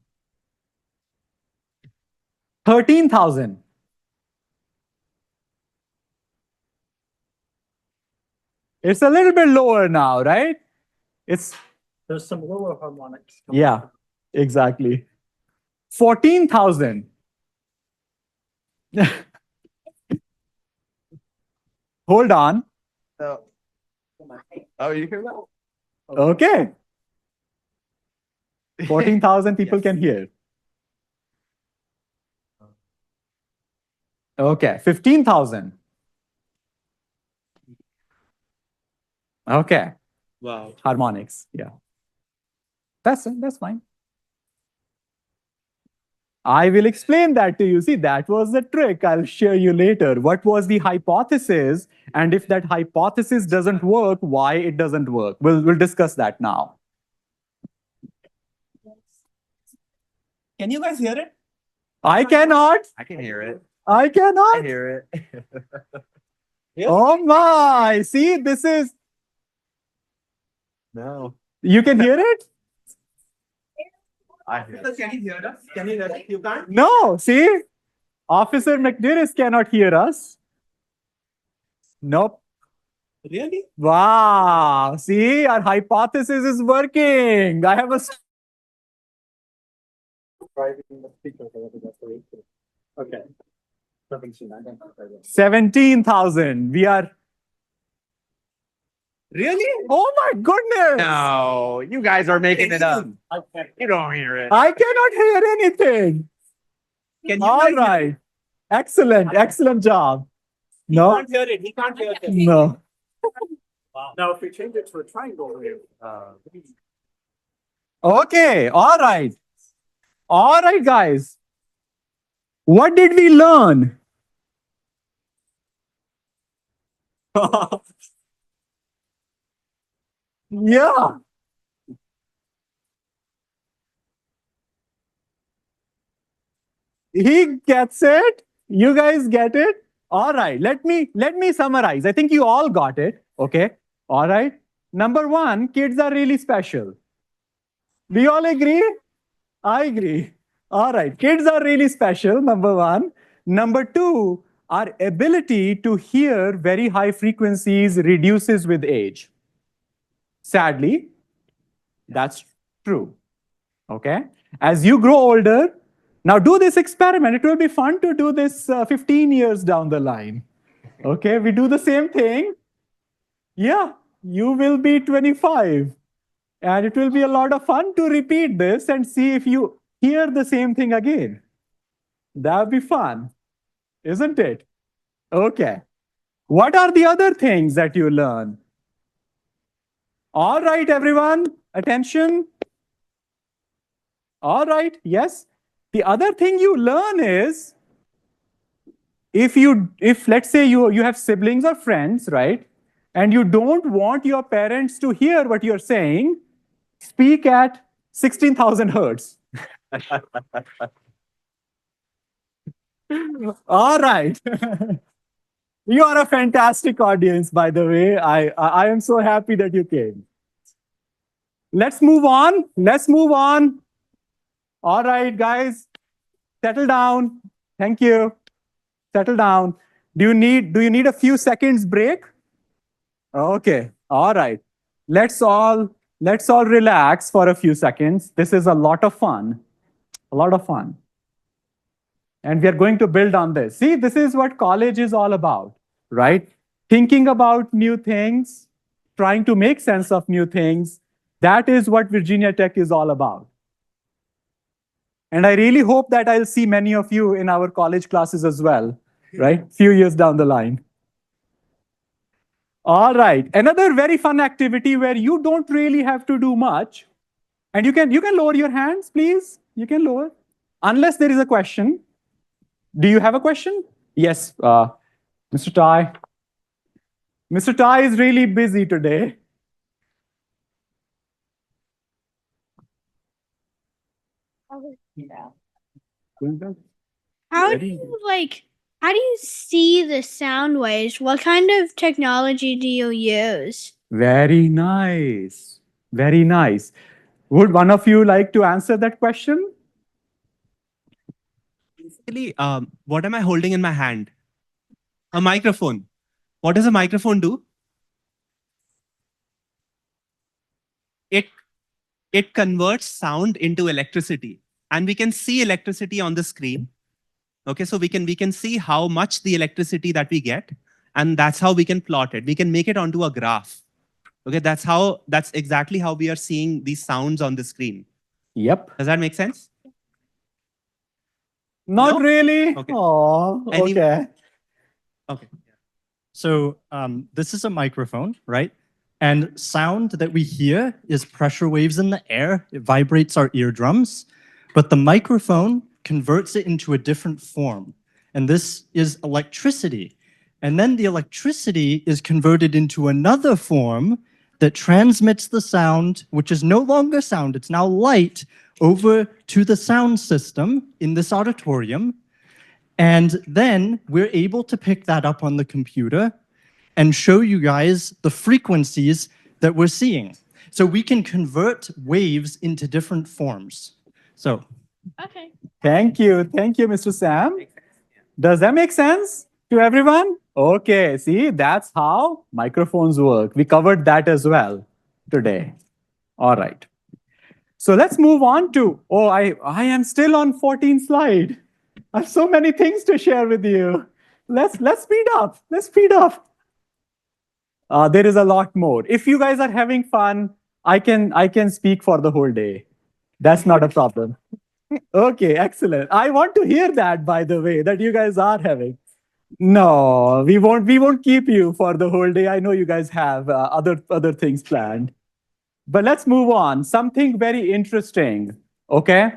13,000. It's a little bit lower now, right? There's some lower harmonics. Yeah, exactly. 14,000. Hold on. Oh, you hear that? Okay. 14,000 people can hear. Okay, 15,000. Okay. Wow. Harmonics, yeah. That's fine. I will explain that to you. See, that was the trick. I'll share you later. What was the hypothesis? And if that hypothesis doesn't work, why it doesn't work? We'll discuss that now. Can you guys hear it? I cannot. I can hear it. I cannot. I hear it. Oh my. See, this is. No. You can hear it? I hear it. Can you hear us? Can you hear us? You can't? No. See? Officer McNiris cannot hear us. Nope. Really? Wow. See, our hypothesis is working. I have a. Okay. 17,000. We are. Really? Oh my goodness. No, you guys are making it up. You don't hear it. I cannot hear anything. Can you All guys right. Excellent. Excellent job. He No. can't hear it. He can't hear it. No. Wow. Now, if we change it to a triangle, Okay. All right. All right, guys. What did we learn? Yeah. He gets it. You guys get it. All right. Let me summarize. I think you all got it. Okay. All right. Number one, kids are really special. Do you all agree? I agree. All right. Kids are really special. Number one. Number two, our ability to hear very high frequencies reduces with age. Sadly, that's true. Okay. As you grow older, now do this experiment. It will be fun to do this 15 years down the line. Okay. We do the same thing. Yeah. You will be 25. And it will be a lot of fun to repeat this and see if you hear the same thing again. That would be fun, isn't it? Okay. What are the other things that you learn? All right, everyone, attention. All right, yes. The other thing you learn is if let's say you have siblings or friends, right? And you don't want your parents to hear what you're saying, speak at 16,000 hertz. All right. You are a fantastic audience, by the way. I am so happy that you came. Let's move on. Let's move on. All right, guys, settle down. Thank you. Settle down. Do you need a few seconds break? Okay. All right. Let's all relax for a few seconds. This is a lot of fun. A lot of fun. And we are going to build on this. See, this is what college is all about, right? Thinking about new things, trying to make sense of new things. That is what Virginia Tech is all about. And I really hope that I'll see many of you in our college classes as well, right? Few years down the line. All right. Another very fun activity where you don't really have to do much. And you can lower your hands, please. You can lower. Unless there is a question. Do you have a question? Yes, Mr. Tai. Mr. Tai is really busy today. How do you see the sound waves? What kind of technology do you use? Very nice. Very nice. Would one of you like to answer that question? Basically, what am I holding in my hand? A microphone. What does a microphone do? It converts sound into electricity, and we can see electricity on the screen. Okay, so we can see how much the electricity that we get, and that's how we can plot it. We can make it onto a graph. Okay, that's exactly how we are seeing these sounds on the screen. Yep. Does that make sense? Not really. Okay. Oh, okay. Okay. So this is a microphone, right? And sound that we hear is pressure waves in the air. It vibrates our eardrums. But the microphone converts it into a different form. And this is electricity. And then the electricity is converted into another form that transmits the sound, which is no longer sound, it's now light, over to the sound system in this auditorium. And then we're able to pick that up on the computer and show you guys the frequencies that we're seeing. So we can convert waves into different forms. So. Okay. Thank you. Thank you, Mr. Sam. Does that make sense to everyone? Okay, see, that's how microphones work. We covered that as well today. All right. So let's move on to, I am still on 14th slide. I have so many things to share with you. Let's speed up. Let's speed up. There is a lot more. If you guys are having fun, I can speak for the whole day. That's not a problem. Okay, excellent. I want to hear that, by the way, that you guys are having. No, we won't keep you for the whole day. I know you guys have other things planned. But let's move on. Something very interesting. Okay.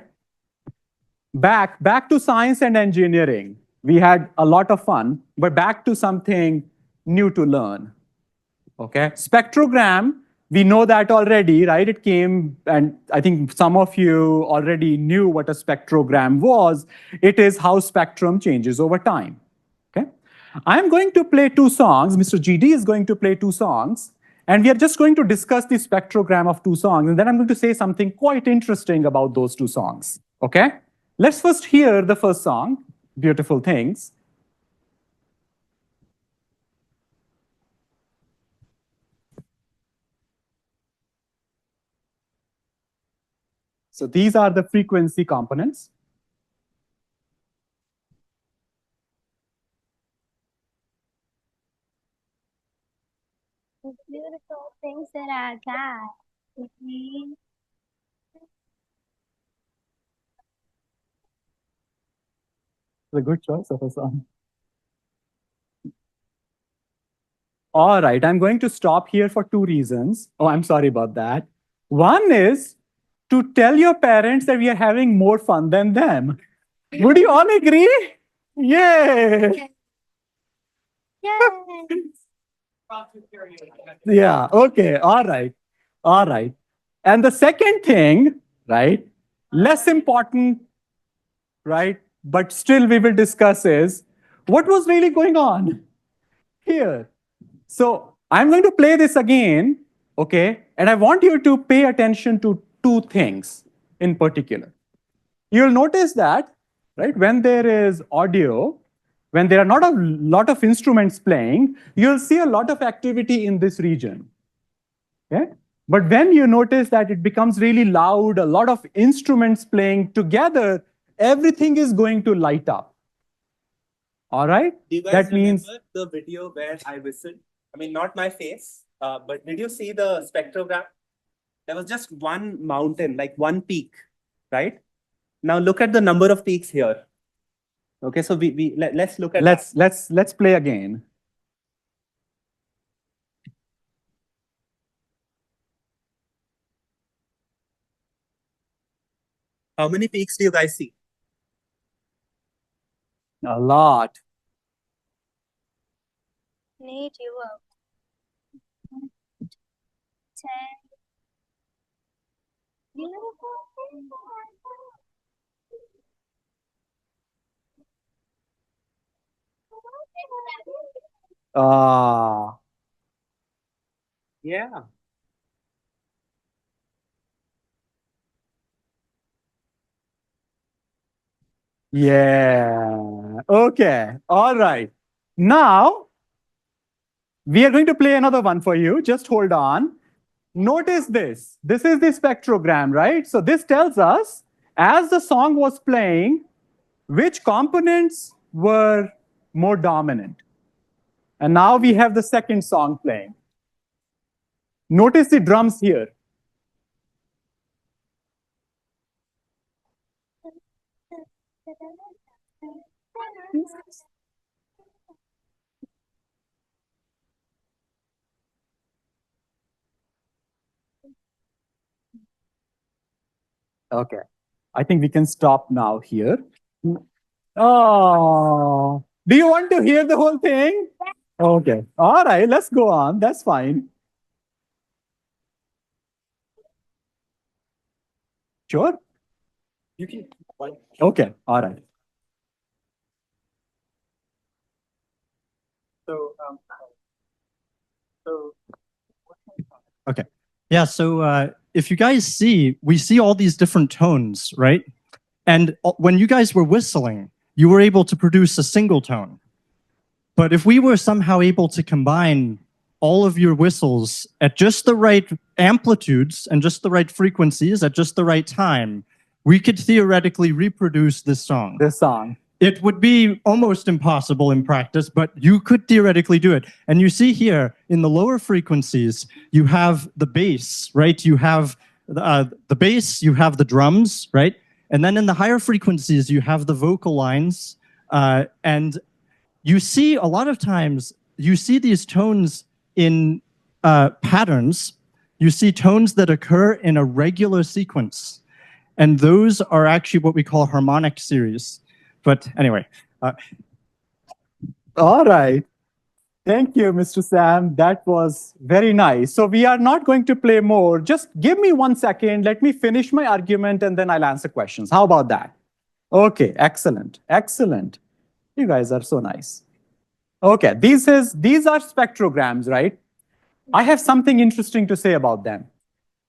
Back to science and engineering. We had a lot of fun, but back to something new to learn. Okay. Spectrogram, we know that already, right? It came, and I think some of you already knew what a spectrogram was. It is how spectrum changes over time. Okay. I'm going to play two songs. Mr. GD is going to play two songs. And we are just going to discuss the spectrogram of two songs. And then I'm going to say something quite interesting about those two songs. Okay? Let's first hear the first song, Beautiful Things. So these are the frequency components. The beautiful things that I got. It's a good choice of a song. All right, I'm going to stop here for two reasons. Oh, I'm sorry about that. One is to tell your parents that we are having more fun than them. Would you all agree? Yay! Yeah, okay, all right. All right. And the second thing, right, less important, right, but still we will discuss is what was really going on here. So I'm going to play this again, okay, and I want you to pay attention to two things in particular. You'll notice that, right, when there is audio, when there are not a lot of instruments playing, you'll see a lot of activity in this region. Okay? But when you notice that it becomes really loud, a lot of instruments playing together, everything is going to light up. All right? Do you guys remember the video where I whistled? I mean, not my face, but did you see the spectrogram? There was just one mountain, like one peak, right? Now look at the number of peaks here. Okay, so let's look at let's play again. How many peaks do you guys see? A lot. Need you up. Ah, Yeah. yeah. Okay. All right. Now, we are going to play another one for you. Just hold on. Notice this. This is the spectrogram, right? So this tells us, as the song was playing, which components were more dominant. And now we have the second song playing. Notice the drums here. Okay. I think we can stop now here. Oh, do you want to hear the whole thing? Okay. All right, let's go on. That's fine. Sure. You can. Okay. All right. Okay. Yeah, so if you guys see, we see all these different tones, right? And when you guys were whistling, you were able to produce a single tone. But if we were somehow able to combine all of your whistles at just the right amplitudes and just the right frequencies at just the right time, we could theoretically reproduce this song. It would be almost impossible in practice, but you could theoretically do it. And you see here in the lower frequencies, you have the bass, right? You have the bass, you have the drums, right? And then in the higher frequencies, you have the vocal lines. And you see a lot of times, you see these tones in patterns. You see tones that occur in a regular sequence. And those are actually what we call harmonic series. But anyway. All right. Thank you, Mr. Sam. That was very nice. So we are not going to play more. Just give me 1 second. Let me finish my argument, and then I'll answer questions. How about that? Okay, excellent. Excellent. You guys are so nice. Okay, these are spectrograms, right? I have something interesting to say about them.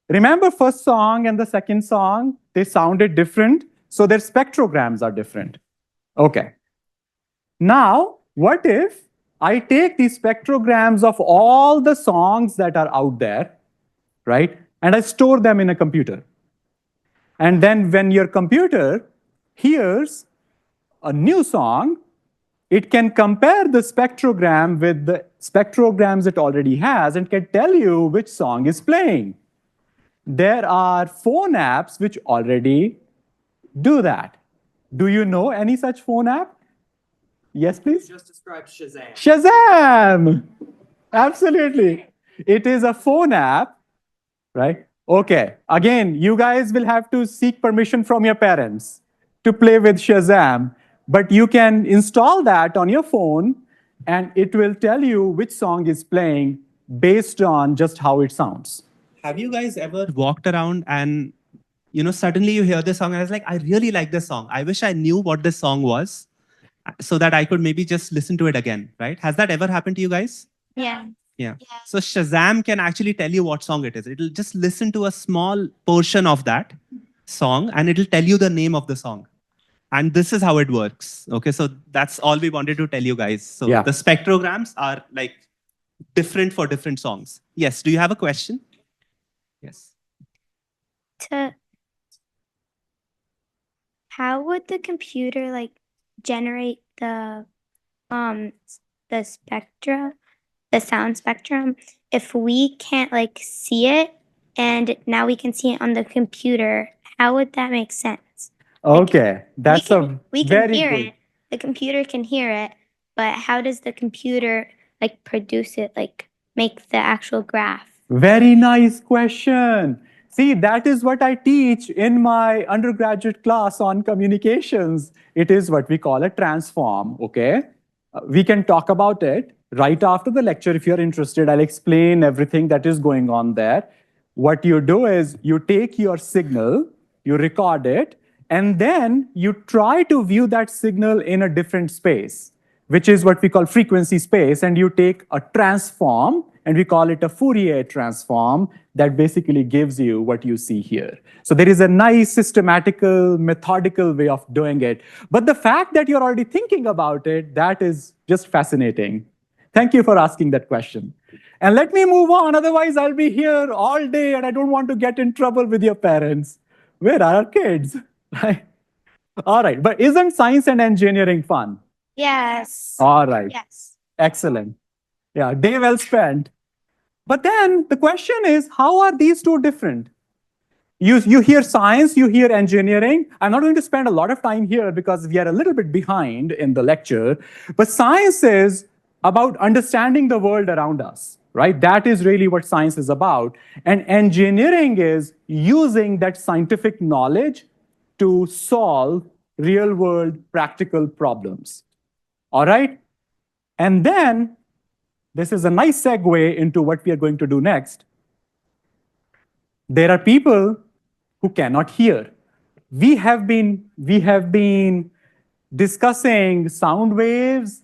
Remember first song and the second song? They sounded different, so their spectrograms are different. Okay. Now, what if I take these spectrograms of all the songs that are out there, right? And I store them in a computer. And then when your computer hears a new song, it can compare the spectrogram with the spectrograms it already has and can tell you which song is playing. There are phone apps which already do that. Do you know any such phone app? Yes, please? Just describe Shazam. Shazam! Absolutely. It is a phone app, right? Okay. Again, you guys will have to seek permission from your parents to play with Shazam. But you can install that on your phone, and it will tell you which song is playing based on just how it sounds. Have you guys ever walked around and, suddenly you hear this song and I was like, I really like this song. I wish I knew what this song was so that I could maybe just listen to it again, right? Has that ever happened to you guys? Yeah. Yeah. So Shazam can actually tell you what song it is. It'll just listen to a small portion of that song and it'll tell you the name of the song. And this is how it works. Okay, so that's all we wanted to tell you guys. So the spectrograms are like different for different songs. Yes, do you have a question? Yes. How would the computer like generate the spectra, the sound spectrum, if we can't like see it and now we can see it on the computer? How would that make sense? Okay, that's we can hear it. The computer can hear it, but how does the computer like produce it, like make the actual graph? Very nice question. See, that is what I teach in my undergraduate class on communications. It is what we call a transform, okay? We can talk about it right after the lecture if you're interested. I'll explain everything that is going on there. What you do is you take your signal, you record it, and then you try to view that signal in a different space, which is what we call frequency space, and you take a transform, and we call it a Fourier transform that basically gives you what you see here. So there is a nice systematical, methodical way of doing it. But the fact that you're already thinking about it, that is just fascinating. Thank you for asking that question. And let me move on, otherwise I'll be here all day and I don't want to get in trouble with your parents. Where are our kids? Right? All right, but isn't science and engineering fun? Yes. All right. Yes. Excellent. Yeah, day well spent. But then the question is, how are these two different? You hear science, you hear engineering. I'm not going to spend a lot of time here because we are a little bit behind in the lecture. But science is about understanding the world around us, right? That is really what science is about. And engineering is using that scientific knowledge to solve real world practical problems. All right? And then this is a nice segue into what we are going to do next. There are people who cannot hear. We have been discussing sound waves,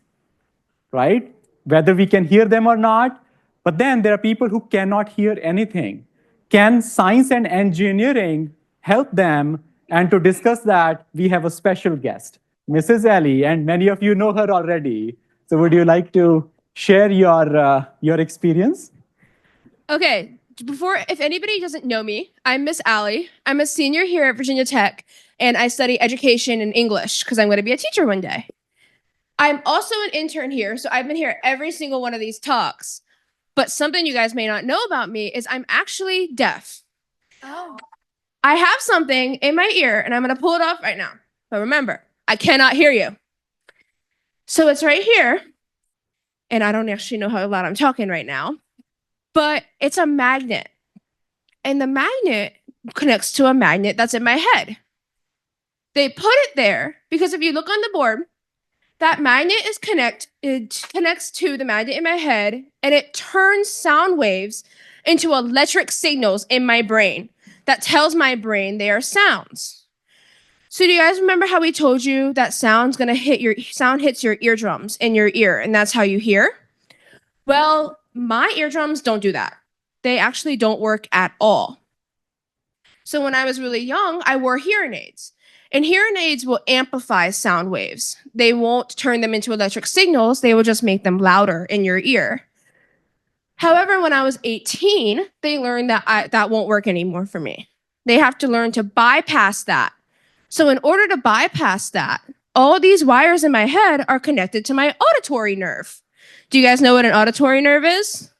right? Whether we can hear them or not. But then there are people who cannot hear anything. Can science and engineering help them? And to discuss that, we have a special guest, Mrs. Ellie, and many of you know her already. So would you like to share your experience? Okay, if anybody doesn't know me, I'm Miss Allie. I'm a senior here at Virginia Tech, and I study education and English because I'm going to be a teacher one day. I'm also an intern here, so I've been here every single one of these talks. But something you guys may not know about me is I'm actually deaf. Oh. I have something in my ear, and I'm going to pull it off right now. But remember, I cannot hear you. So it's right here, and I don't actually know how loud I'm talking right now. But it's a magnet. And the magnet connects to a magnet that's in my head. They put it there because if you look on the board, that magnet connects to the magnet in my head, and it turns sound waves into electric signals in my brain that tells my brain they are sounds. So do you guys remember how we told you that sound hits your eardrums in your ear, and that's how you hear? Well, my eardrums don't do that. They actually don't work at all. So when I was really young, I wore hearing aids. And hearing aids will amplify sound waves. They won't turn them into electric signals. They will just make them louder in your ear. However, when I was 18, they learned that that won't work anymore for me. They have to learn to bypass that. So in order to bypass that, all these wires in my head are connected to my auditory nerve. Do you guys know what an auditory nerve is?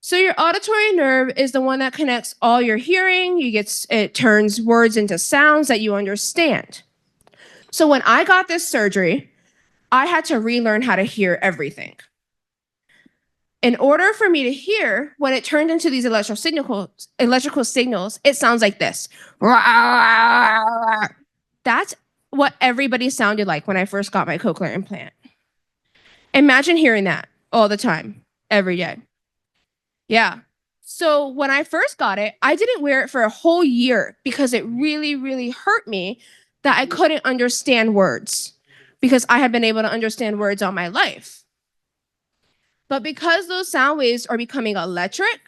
So your auditory nerve is the one that connects all your hearing. It turns words into sounds that you understand. So when I got this surgery, I had to relearn how to hear everything. In order for me to hear, when it turned into these electrical signals, it sounds like this. That's what everybody sounded like when I first got my cochlear implant. Imagine hearing that all the time, every day. Yeah. So when I first got it, I didn't wear it for a whole year because it really, really hurt me that I couldn't understand words because I had been able to understand words all my life. But because those sound waves are becoming electric,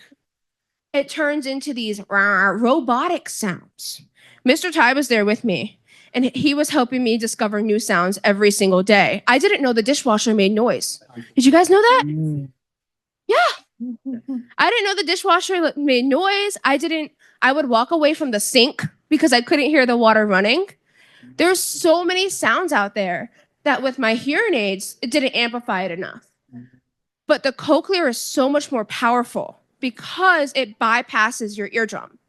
it turns into these robotic sounds. Mr. Ty was there with me, and he was helping me discover new sounds every single day. I didn't know the dishwasher made noise. Did you guys know that? Yeah. I didn't know the dishwasher made noise. I would walk away from the sink because I couldn't hear the water running. There's so many sounds out there that with my hearing aids, it didn't amplify it enough. But the cochlear is so much more powerful because it bypasses your eardrum.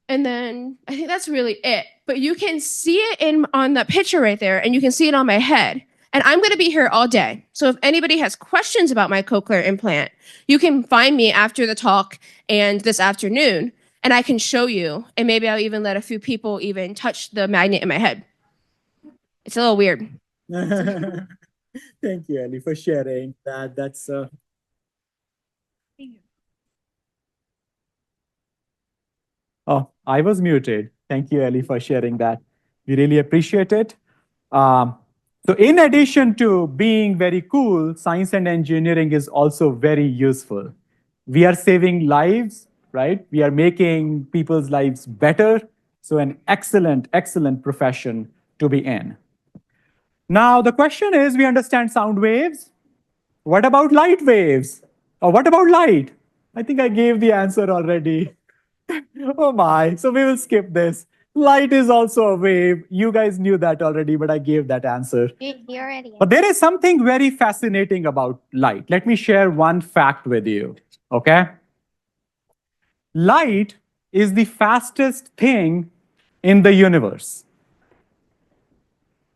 And then I think that's really it. But you can see it on the picture right there, and you can see it on my head. And I'm going to be here all day. So if anybody has questions about my cochlear implant, you can find me after the talk and this afternoon, and I can show you. And maybe I'll even let a few people even touch the magnet in my head. It's a little weird. Thank you, Ellie, for sharing that. That's Oh, I was muted. Thank you, Ellie, for sharing that. We really appreciate it. So in addition to being very cool, science and engineering is also very useful. We are saving lives, right? We are making people's lives better. So an excellent, excellent profession to be in. Now, the question is, we understand sound waves. What about light waves? Or what about light? I think I gave the answer already. Oh my, so we will skip this. Light is also a wave. You guys knew that already, but I gave that answer. You already. But there is something very fascinating about light. Let me share one fact with you, okay? Light is the fastest thing in the universe.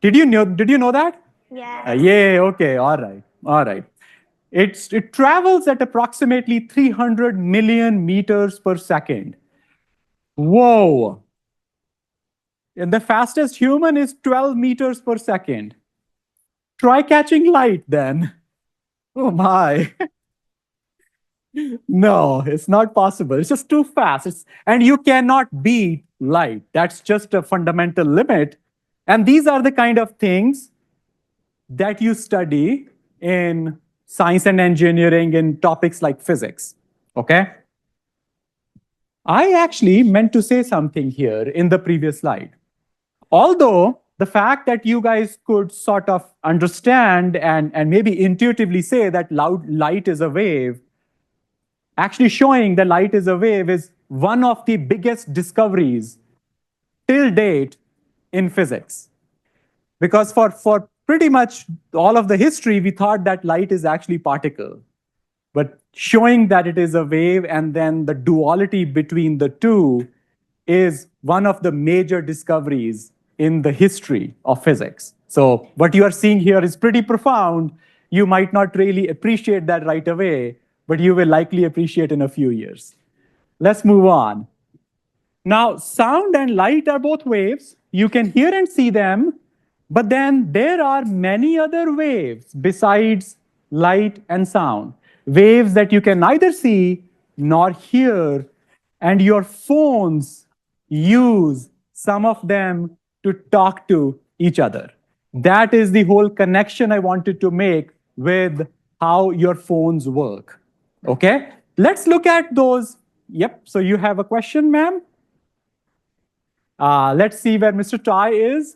Did you know that? Yeah. Yeah, okay, all right. It travels at approximately 300 million meters per second. Whoa. And the fastest human is 12 meters per second. Try catching light then. Oh my. No, it's not possible. It's just too fast. And you cannot beat light. That's just a fundamental limit. And these are the kind of things that you study in science and engineering in topics like physics. Okay? I actually meant to say something here in the previous slide. Although the fact that you guys could sort of understand and maybe intuitively say that light is a wave, actually showing that light is a wave is one of the biggest discoveries till date in physics. Because for pretty much all of the history, we thought that light is actually particle. But showing that it is a wave and then the duality between the two is one of the major discoveries in the history of physics. So what you are seeing here is pretty profound. You might not really appreciate that right away, but you will likely appreciate in a few years. Let's move on. Now, sound and light are both waves. You can hear and see them, but then there are many other waves besides light and sound. Waves that you can neither see nor hear, and your phones use some of them to talk to each other. That is the whole connection I wanted to make with how your phones work. Okay, let's look at those. Yep, so you have a question, ma'am? Let's see where Mr. Tai is.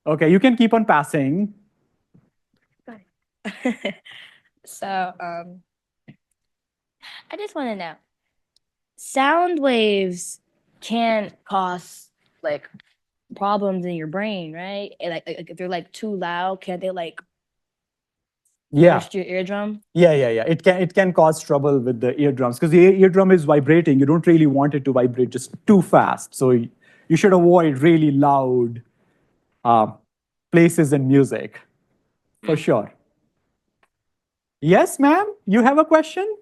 Okay, you can keep on passing. So, I just want to know, sound waves can cause like problems in your brain, right? And, like if they're like too loud, can they like burst your eardrum? Yeah. It can cause trouble with the eardrums because the eardrum is vibrating. You don't really want it to vibrate just too fast. So you should avoid really loud places in music, for sure. Yes, ma'am, you have a question?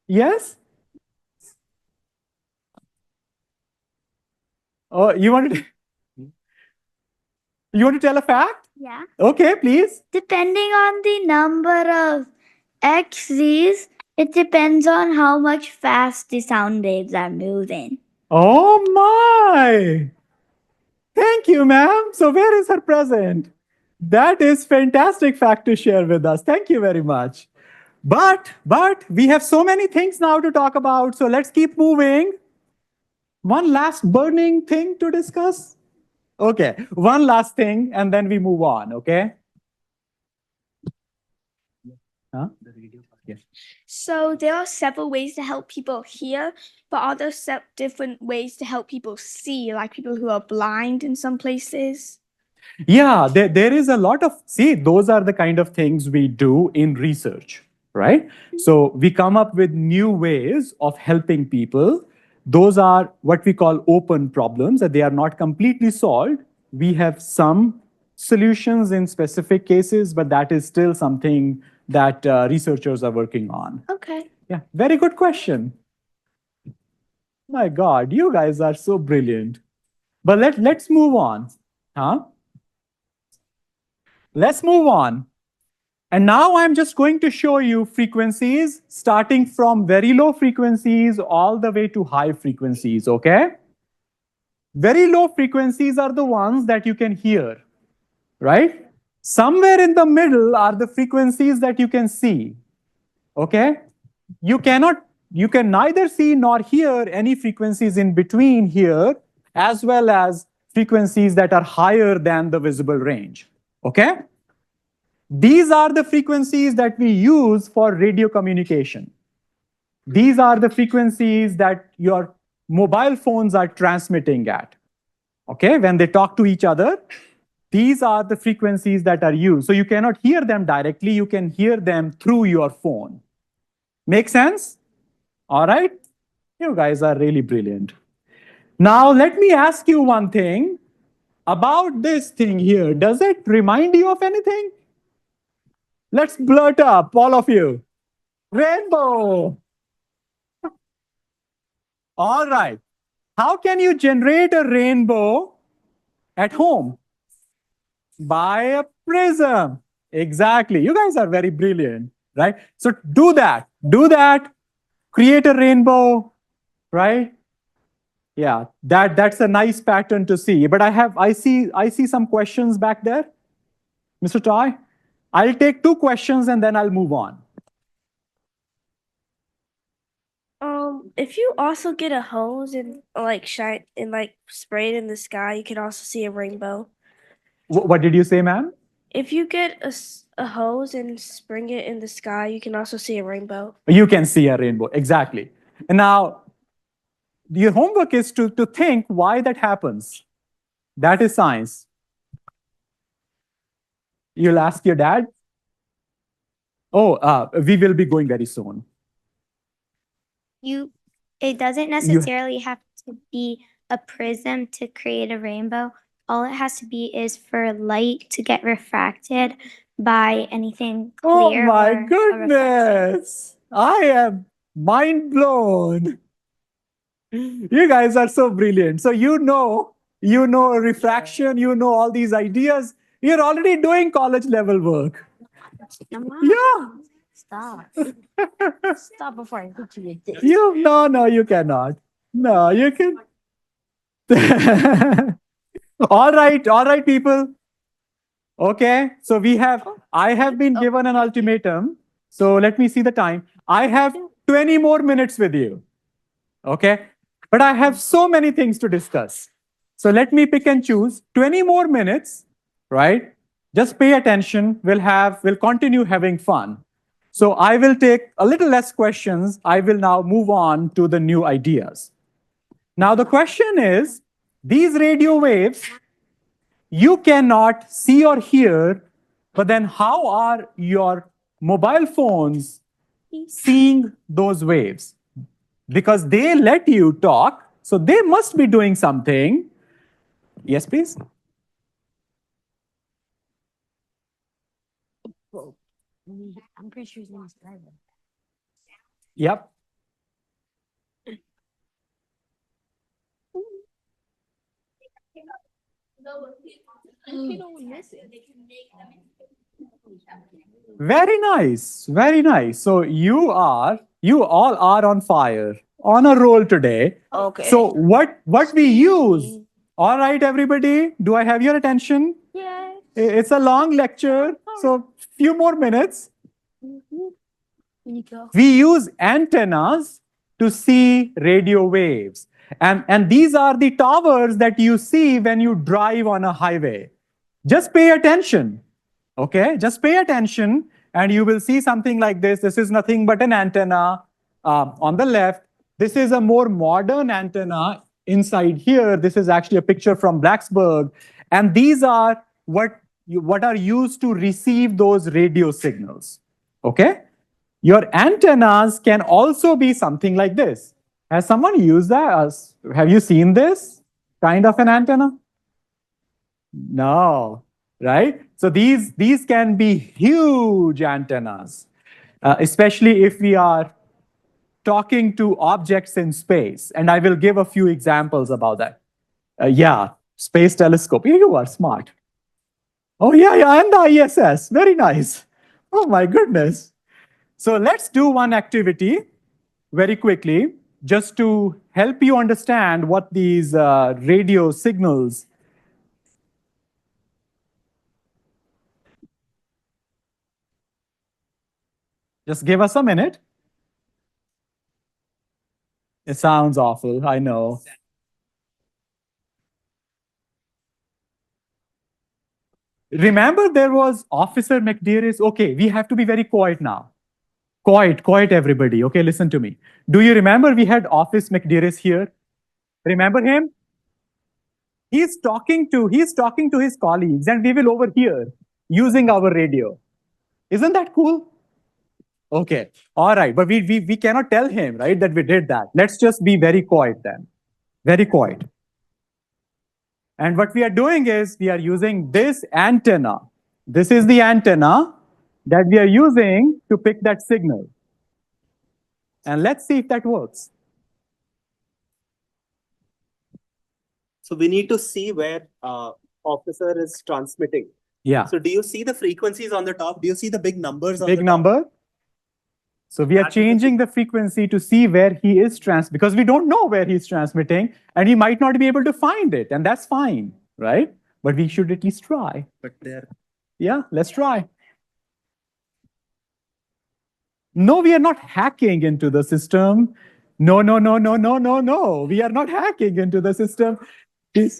Yes? Oh, you want to tell a fact? Yeah. Okay, please. Depending on the number of XZs, it depends on how much fast the sound waves are moving. Oh my! Thank you, ma'am. So where is her present? That is fantastic fact to share with us. Thank you very much. But we have so many things now to talk about, so let's keep moving. One last burning thing to discuss? Okay, one last thing, and then we move on, okay? Huh? Yes. So there are several ways to help people hear, but are there different ways to help people see, like people who are blind in some places? Yeah, there is a lot of, see, those are the kind of things we do in research, right? So we come up with new ways of helping people. Those are what we call open problems, that they are not completely solved. We have some solutions in specific cases, but that is still something that researchers are working on. Okay. Yeah, very good question. My God, you guys are so brilliant. But let's move on. Huh? Let's move on. And now I'm just going to show you frequencies starting from very low frequencies all the way to high frequencies, okay? Very low frequencies are the ones that you can hear, right? Somewhere in the middle are the frequencies that you can see, okay? You can neither see nor hear any frequencies in between here, as well as frequencies that are higher than the visible range, okay? These are the frequencies that we use for radio communication. These are the frequencies that your mobile phones are transmitting at, okay? When they talk to each other, these are the frequencies that are used. So you cannot hear them directly, you can hear them through your phone. Make sense? All right? You guys are really brilliant. Now, let me ask you one thing about this thing here. Does it remind you of anything? Let's blurt up, all of you. Rainbow. All right. How can you generate a rainbow at home? By a prism. Exactly. You guys are very brilliant, right? So do that. Do that. Create a rainbow, right? Yeah, that's a nice pattern to see. But I see some questions back there. Mr. Toy, I'll take 2 questions and then I'll move on. If you also get a hose and shine and spray it in the sky, you can also see a rainbow. What did you say, ma'am? If you get a hose and spring it in the sky, you can also see a rainbow. You can see a rainbow, exactly. And now, your homework is to think why that happens. That is science. You'll ask your dad? Oh, we will be going very soon. It doesn't necessarily have to be a prism to create a rainbow. All it has to be is for light to get refracted by anything clear. Oh my goodness! I am mind blown. You guys are so brilliant. So you know refraction, you know all these ideas. You're already doing college level work. Yeah. Stop. Stop before I hit you with this. No, you cannot. No, you can. All right, people. Okay, so I have been given an ultimatum. So let me see the time. I have 20 more minutes with you. Okay, but I have so many things to discuss. So let me pick and choose 20 more minutes, right? Just pay attention. We'll continue having fun. So I will take a little less questions. I will now move on to the new ideas. Now the question is, these radio waves, you cannot see or hear, but then how are your mobile phones seeing those waves? Because they let you talk, so they must be doing something. Yes, please. I'm pretty sure his name is Tyler. Yep. Very nice, very nice. So you all are on fire, on a roll today. Okay. So what we use? All right, everybody, do I have your attention? Yes. It's a long lecture, so few more minutes. We use antennas to see radio waves. And these are the towers that you see when you drive on a highway. Just pay attention, okay? Just pay attention and you will see something like this. This is nothing but an antenna on the left. This is a more modern antenna inside here. This is actually a picture from Blacksburg. And these are what are used to receive those radio signals, okay? Your antennas can also be something like this. Has someone used that? Have you seen this kind of an antenna? No, right? So these can be huge antennas, especially if we are talking to objects in space. And I will give a few examples about that. Yeah, space telescope. You are smart. Oh, yeah, and the ISS. Very nice. Oh my goodness. So let's do one activity very quickly, just to help you understand what these radio signals. Just give us a minute. It sounds awful, I know. Remember there was Officer McDearis? Okay, we have to be very quiet now. Quiet, everybody. Okay, listen to me. Do you remember we had Office McDearis here? Remember him? He's talking to his colleagues, and we will overhear using our radio. Isn't that cool? Okay, all right, but we cannot tell him, right, that we did that. Let's just be very quiet then. Very quiet. And what we are doing is we are using this antenna. This is the antenna that we are using to pick that signal. And let's see if that works. So we need to see where officer is transmitting. Yeah. So do you see the frequencies on the top? Do you see the big numbers on Big the top? number. So we are changing the frequency to see where he is because we don't know where he's transmitting, and he might not be able to find it, and that's fine, right? But we should at least try. But there. Yeah, let's try. No, we are not hacking into the system. No. We are not hacking into the system.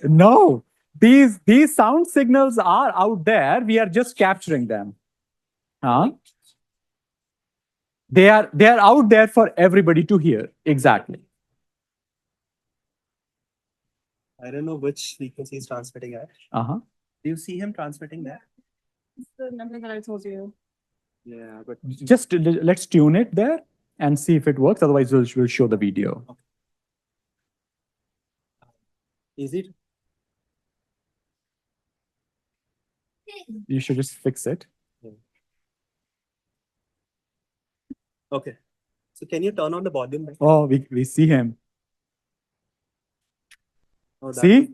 No, these sound signals are out there. We are just capturing them. Huh? They are out there for everybody to hear. Exactly. I don't know which frequency he's transmitting at. Uh-huh. Do you see him transmitting there? It's the number that I told you. Yeah, but Just let's tune it there and see if it works. Otherwise, we'll show the video. Okay. Is it? You should just fix it. Okay. So can you turn on the volume? Oh, we see him. Oh, See?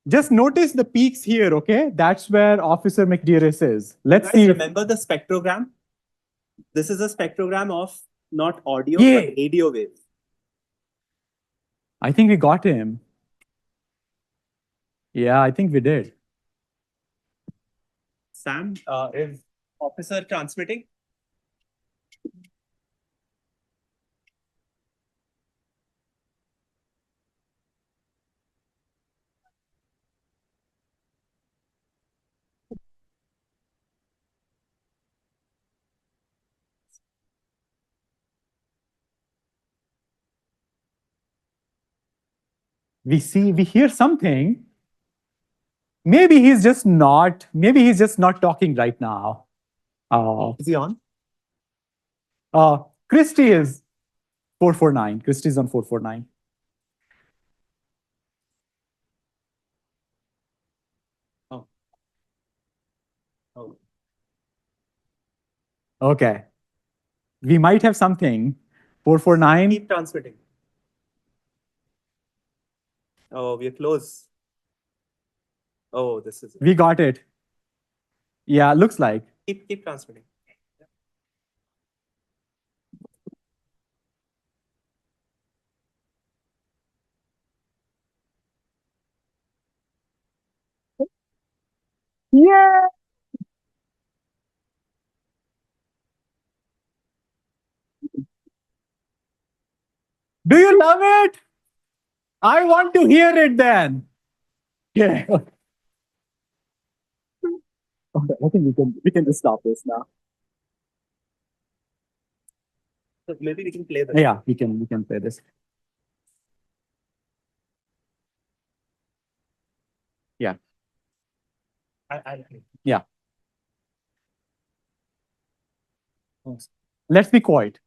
Just notice the peaks here, okay? That's where Officer McDearis is. Let's Guys, see. Remember the spectrogram? This is a spectrogram of not audio, Yeah. but radio waves. I think we got him. Yeah, I think we did. Sam, is officer transmitting? We hear something. Maybe he's just not talking right now. Is he on? Christy is 449. Christy's on 449. Oh. Okay. We might have something. 449. Keep transmitting. Oh, we're close. Oh, this is it. We got it. Yeah, looks like. Keep transmitting. Yeah. Do you love it? I want to hear it then. Yeah. Okay, I think we can just stop this now. So maybe we can play this. Yeah, we can play this. Yeah. Yeah. Let's be quiet.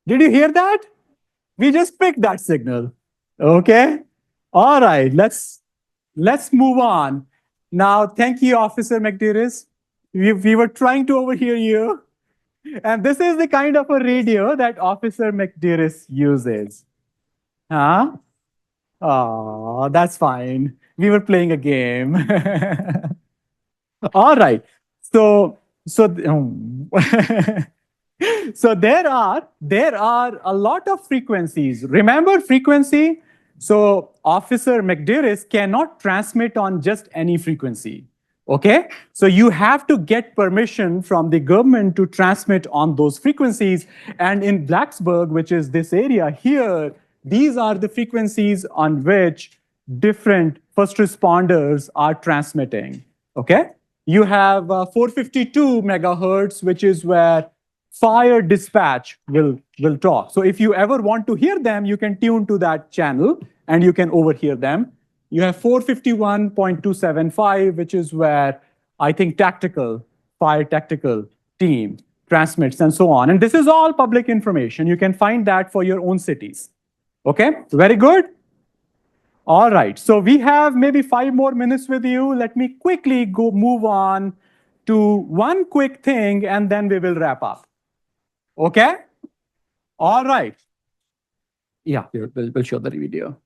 Did you hear that? We just picked that signal. Okay. All right. Let's move on. Now, thank you, Officer McDiris. We were trying to overhear you. And this is the kind of a radio that Officer McDiris uses. Huh? Oh, that's fine. We were playing a game. All right. So, so, so there are a lot of frequencies. Remember frequency? So Officer McDiris cannot transmit on just any frequency. Okay? So you have to get permission from the government to transmit on those frequencies. And in Blacksburg, which is this area here, these are the frequencies on which different first responders are transmitting. Okay? You have 452 megahertz, which is where fire dispatch will talk. So if you ever want to hear them, you can tune to that channel and you can overhear them. You have 451.275, which is where I think fire tactical team transmits and so on. And this is all public information. You can find that for your own cities. Okay, very good. All right, so we have maybe 5 more minutes with you. Let me quickly move on to one quick thing and then we will wrap up. Okay? All right. Yeah, we'll show the video.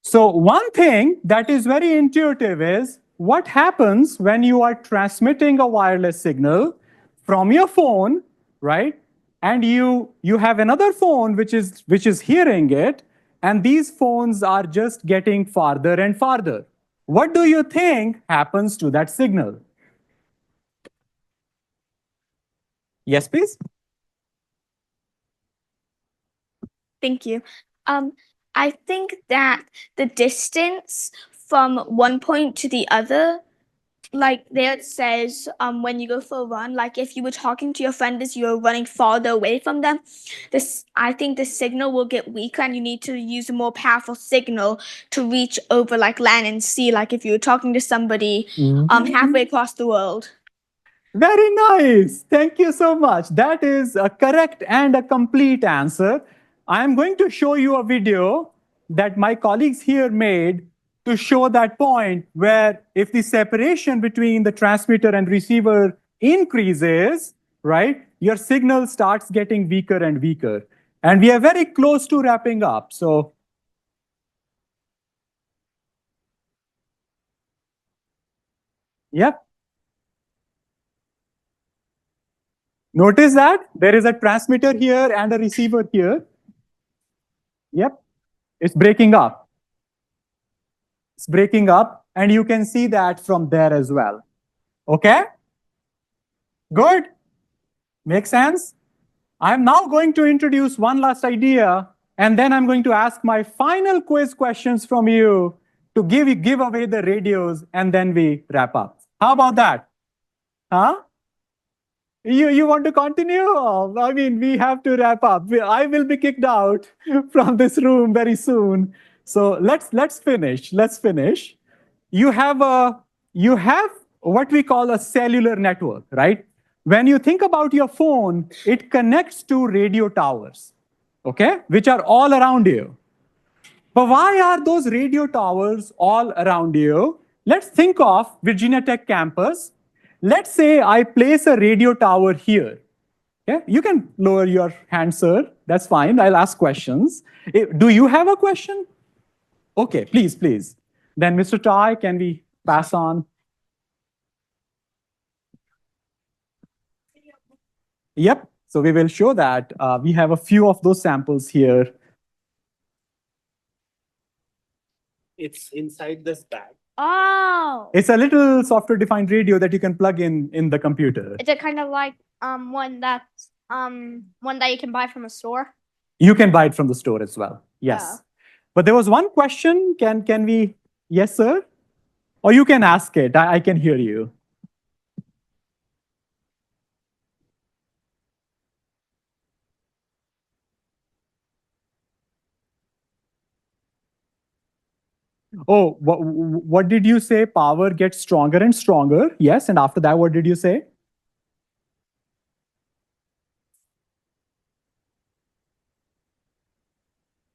So one thing that is very intuitive is what happens when you are transmitting a wireless signal from your phone, right? And you have another phone which is hearing it, and these phones are just getting farther and farther. What do you think happens to that signal? Yes, please. Thank you. I think that the distance from one point to the other, like there it says, when you go for a run, like if you were talking to your friend as you're running farther away from them, I think the signal will get weaker and you need to use a more powerful signal to reach over like land and sea, like if you were talking to somebody halfway across the world. Very nice. Thank you so much. That is a correct and a complete answer. I am going to show you a video that my colleagues here made to show that point where if the separation between the transmitter and receiver increases, right, your signal starts getting weaker and weaker. And we are very close to wrapping up. So, yep. Notice that there is a transmitter here and a receiver here. Yep, it's breaking up. It's breaking up, and you can see that from there as well. Okay? Good? Makes sense? I'm now going to introduce one last idea, and then I'm going to ask my final quiz questions from you to give away the radios, and then we wrap up. How about that? Huh? You want to continue? Oh, I mean, we have to wrap up. I will be kicked out from this room very soon. So let's finish. Let's finish. You have what we call a cellular network, right? When you think about your phone, it connects to radio towers, okay, which are all around you. But why are those radio towers all around you? Let's think of Virginia Tech campus. Let's say I place a radio tower here. Okay? You can lower your hand, sir. That's fine. I'll ask questions. Do you have a question? Okay, please, please. Then Mr. Tai, can we pass on? Yep. So we will show that. We have a few of those samples here. It's inside this bag. Oh. It's a little software-defined radio that you can plug in the computer. Is it kind of like one that you can buy from a store? You can buy it from the store as well. Yes. Oh. But there was one question. Can we? Yes, sir. Or you can ask it. I can hear you. Oh, what did you say? Power gets stronger and stronger. Yes. And after that, what did you say?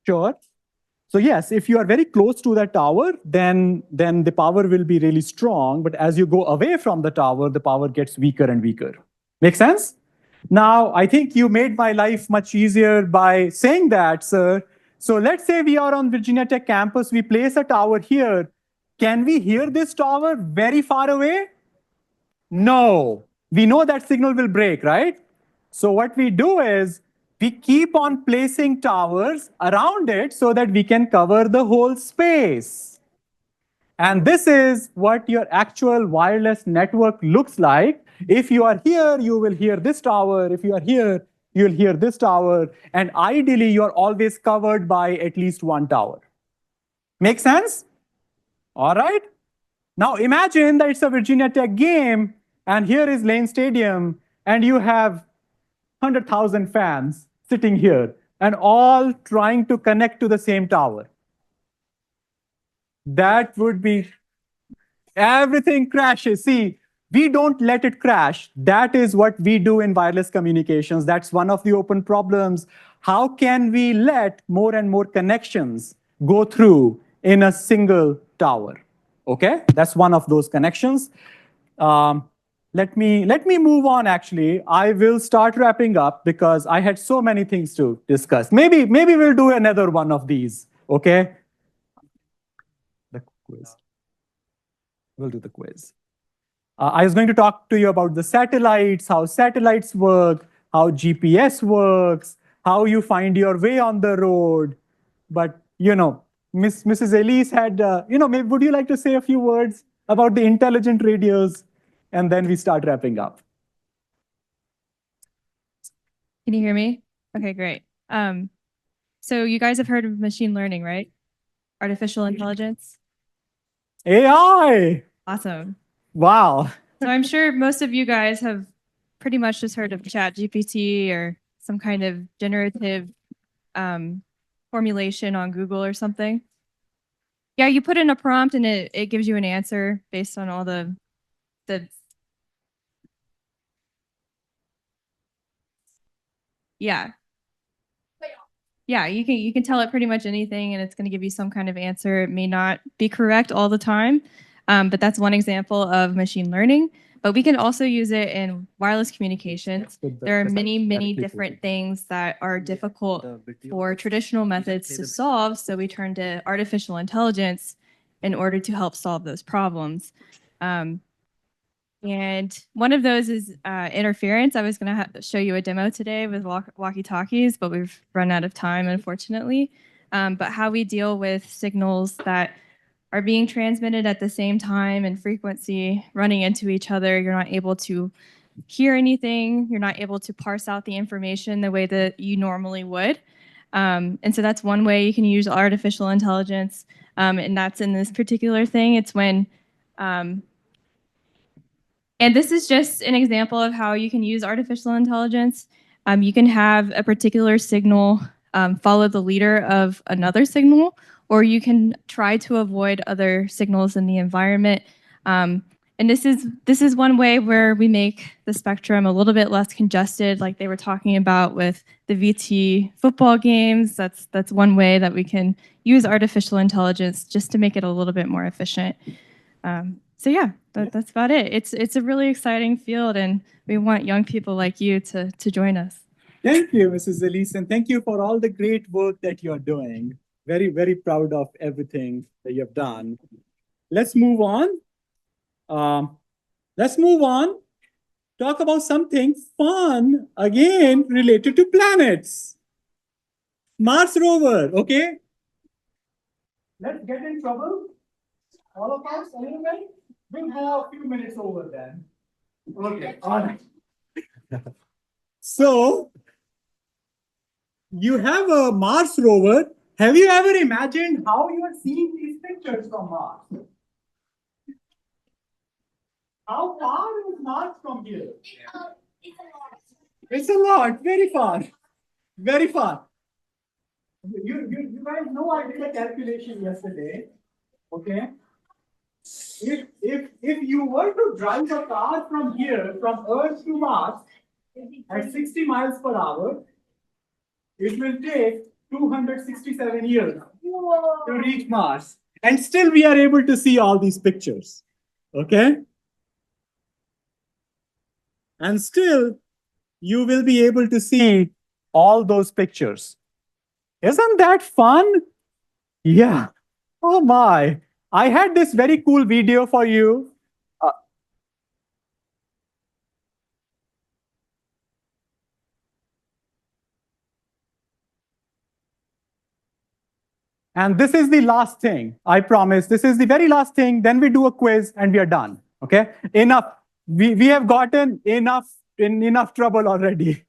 Sure. So yes, if you are very close to that tower, then the power will be really strong. But as you go away from the tower, the power gets weaker and weaker. Make sense? Now, I think you made my life much easier by saying that, sir. So let's say we are on Virginia Tech campus. We place a tower here. Can we hear this tower very far away? No. We know that signal will break, right? So what we do is we keep on placing towers around it so that we can cover the whole space. And this is what your actual wireless network looks like. If you are here, you will hear this tower. If you are here, you'll hear this tower. And ideally, you're always covered by at least one tower. Make sense? All right. Now imagine that it's a Virginia Tech game, and here is Lane Stadium, and you have 100,000 fans sitting here, and all trying to connect to the same tower. That would be, everything crashes. See, we don't let it crash. That is what we do in wireless communications. That's one of the open problems. How can we let more and more connections go through in a single tower? Okay, that's one of those connections. Let me move on, actually. I will start wrapping up because I had so many things to discuss. Maybe we'll do another one of these, okay? The quiz. We'll do the quiz. I was going to talk to you about the satellites, how satellites work, how GPS works, how you find your way on the road. But, you know, Mrs. Elise had, maybe would you like to say a few words about the intelligent radios? And then we start wrapping up. Can you hear me? Okay, great. So you guys have heard of machine learning, right? Artificial intelligence? AI! Awesome. Wow. So I'm sure most of you guys have pretty much just heard of ChatGPT or some kind of generative formulation on Google or something. Yeah, you put in a prompt and it gives you an answer based on all the yeah. Yeah, you can tell it pretty much anything and it's going to give you some kind of answer. It may not be correct all the time, but that's one example of machine learning. But we can also use it in wireless communications. There are many different things that are difficult for traditional methods to solve, so we turn to artificial intelligence in order to help solve those problems. And one of those is interference. I was going to show you a demo today with walkie-talkies, but we've run out of time, unfortunately. But how we deal with signals that are being transmitted at the same time and frequency running into each other. You're not able to hear anything. You're not able to parse out the information the way that you normally would. And so that's one way you can use artificial intelligence. And that's in this particular thing. It's when and this is just an example of how you can use artificial intelligence. You can have a particular signal follow the leader of another signal, or you can try to avoid other signals in the environment. And this is one way where we make the spectrum a little bit less congested, like they were talking about with the VT football games. That's one way that we can use artificial intelligence just to make it a little bit more efficient. So yeah, that's about it. It's a really exciting field, and we want young people like you to join us. Thank you, Mrs. Elise, and thank you for all the great work that you're doing. Very, very proud of everything that you've done. Let's move on. Talk about something fun, again, related to planets. Mars rover, okay? Let's get in trouble. All of us, anyway? We'll go a few minutes over then. Okay, all right. So, you have a Mars rover. Have you ever imagined how you are seeing these pictures from Mars? How far is Mars from here? It's a lot, very far. Very far. You guys know I did a calculation yesterday. Okay. If you were to drive a car from here, from Earth to Mars, at 60 miles per hour, it will take 267 years. to reach Mars. And still we are able to see all these pictures. Okay? And still you will be able to see all those pictures. Isn't that fun? Yeah. Oh my. I had this very cool video for you. And this is the last thing, I promise. This is the very last thing. Then we do a quiz and we are done. Okay? Enough. We have gotten enough trouble already.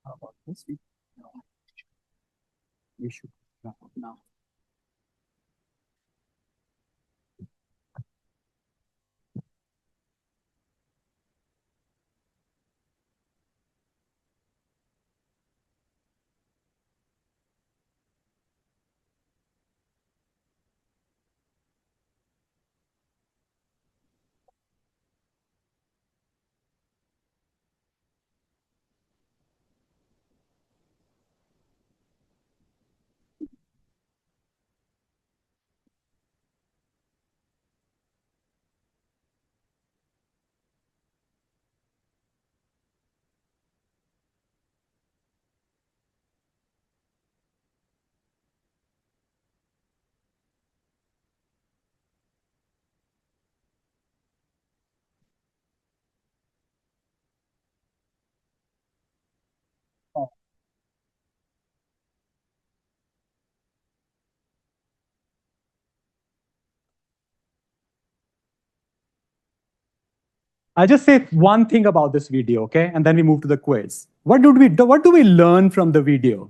How about this? We should wrap up now. I'll just say one thing about this video, okay? And then we move to the quiz. What do we learn from the video?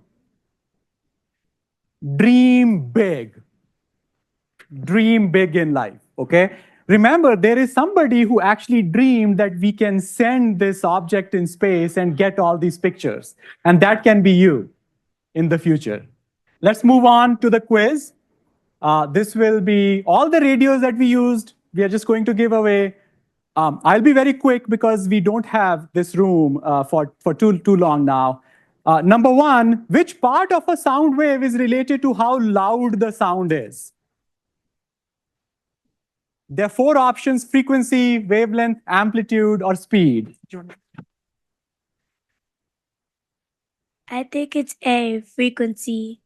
Dream big. Dream big in life, okay? Remember, there is somebody who actually dreamed that we can send this object in space and get all these pictures. And that can be you in the future. Let's move on to the quiz. This will be all the radios that we used. We are just going to give away. I'll be very quick because we don't have this room for too long now. Number one, which part of a sound wave is related to how loud the sound is? There are 4 options: frequency, wavelength, amplitude, or speed. I think it's A, frequency.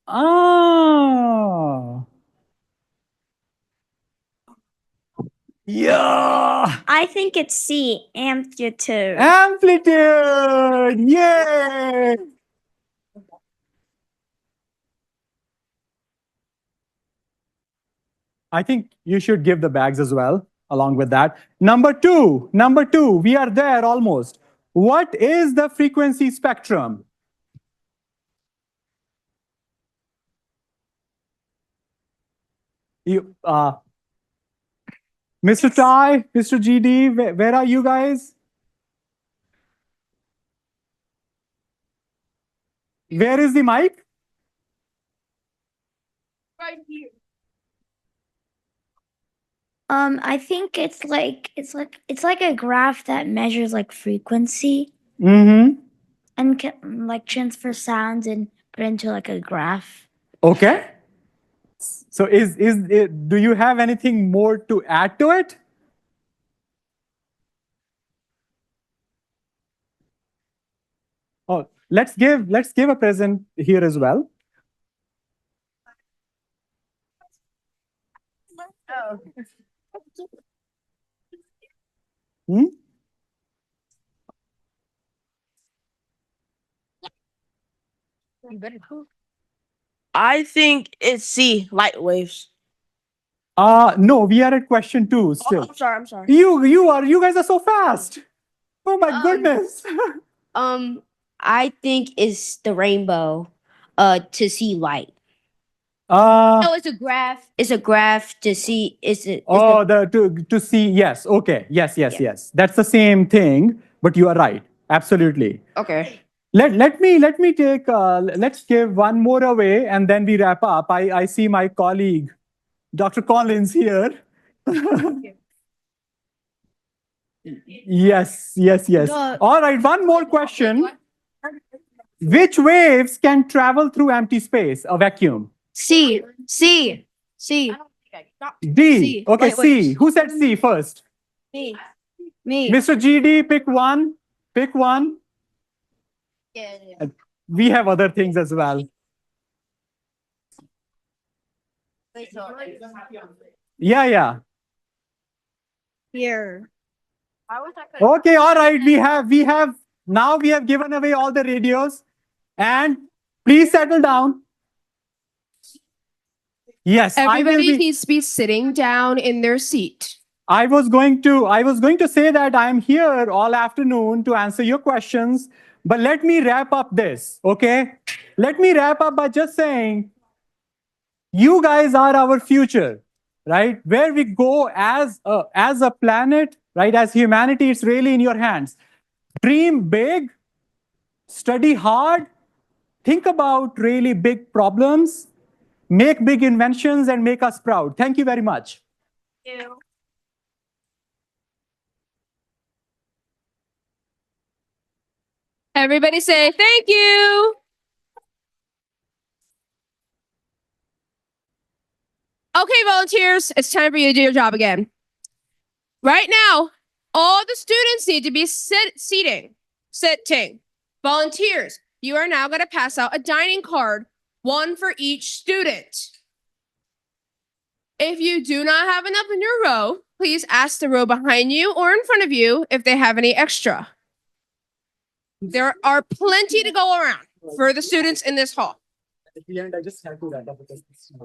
Oh. Yeah. I think it's C, amplitude. Amplitude. Yay. I think you should give the bags as well, along with that. Number two, we are there almost. What is the frequency spectrum? Mr. Tai, Mr. GD, where are you guys? Where is the mic? Right here. I think it's like a graph that measures like frequency Mm-hmm. and can like transfer sounds and put it into like a graph. Okay. So do you have anything more to add to it? Oh, let's give a present here as well. Oh. Hmm? You better go. I think it's C, light waves. No, we are at question 2 still. Oh, I'm sorry. You guys are so fast. Oh my goodness. I think it's the rainbow, to see light. No, it's a graph. It's a graph to see. To see. Yes. Okay. Yes. That's the same thing, but you are right. Absolutely. Okay. Let me take. Let's give one more away, and then we wrap up. I see my colleague, Dr. Collins here. Yes. All right. One more question. Which waves can travel through empty space? A vacuum. C. D. C. Okay, C. Who said C first? Me. Mr. GD, pick one. Yeah. We have other things as well. Yeah. Here. Okay, all right. We have now given away all the radios. And please settle down. Yes, everybody needs to be sitting down in their seat. I was going to say that I'm here all afternoon to answer your questions, but let me wrap up this, okay? Let me wrap up by just saying, you guys are our future, right? Where we go as a planet, right? As humanity, it's really in your hands. Dream big, study hard, think about really big problems, make big inventions, and make us proud. Thank you very much. Thank you. Everybody say thank you. Okay, volunteers, it's time for you to do your job again. Right now, all the students need to be sitting. Volunteers, you are now going to pass out a dining card, one for each student. If you do not have enough in your row, please ask the row behind you or in front of you if they have any extra. There are plenty to go around for the students in this hall. At the end, I just have to wrap up because Thank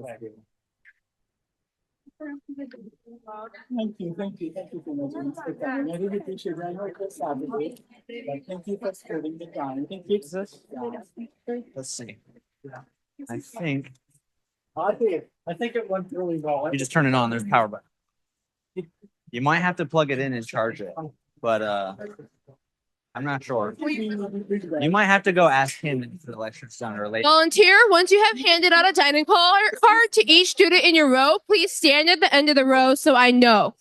you so much. I really appreciate it. I know it was Saturday, but thank you for spending the time. Thank you. Let's see. I think I think it went really well. you just turn it on. There's a power button. You might have to plug it in and charge it, but I'm not sure. You might have to go ask him if the lecture's done or later. Volunteer, once you have handed out a dining card to each student in your row, please stand at the end of the row so I know.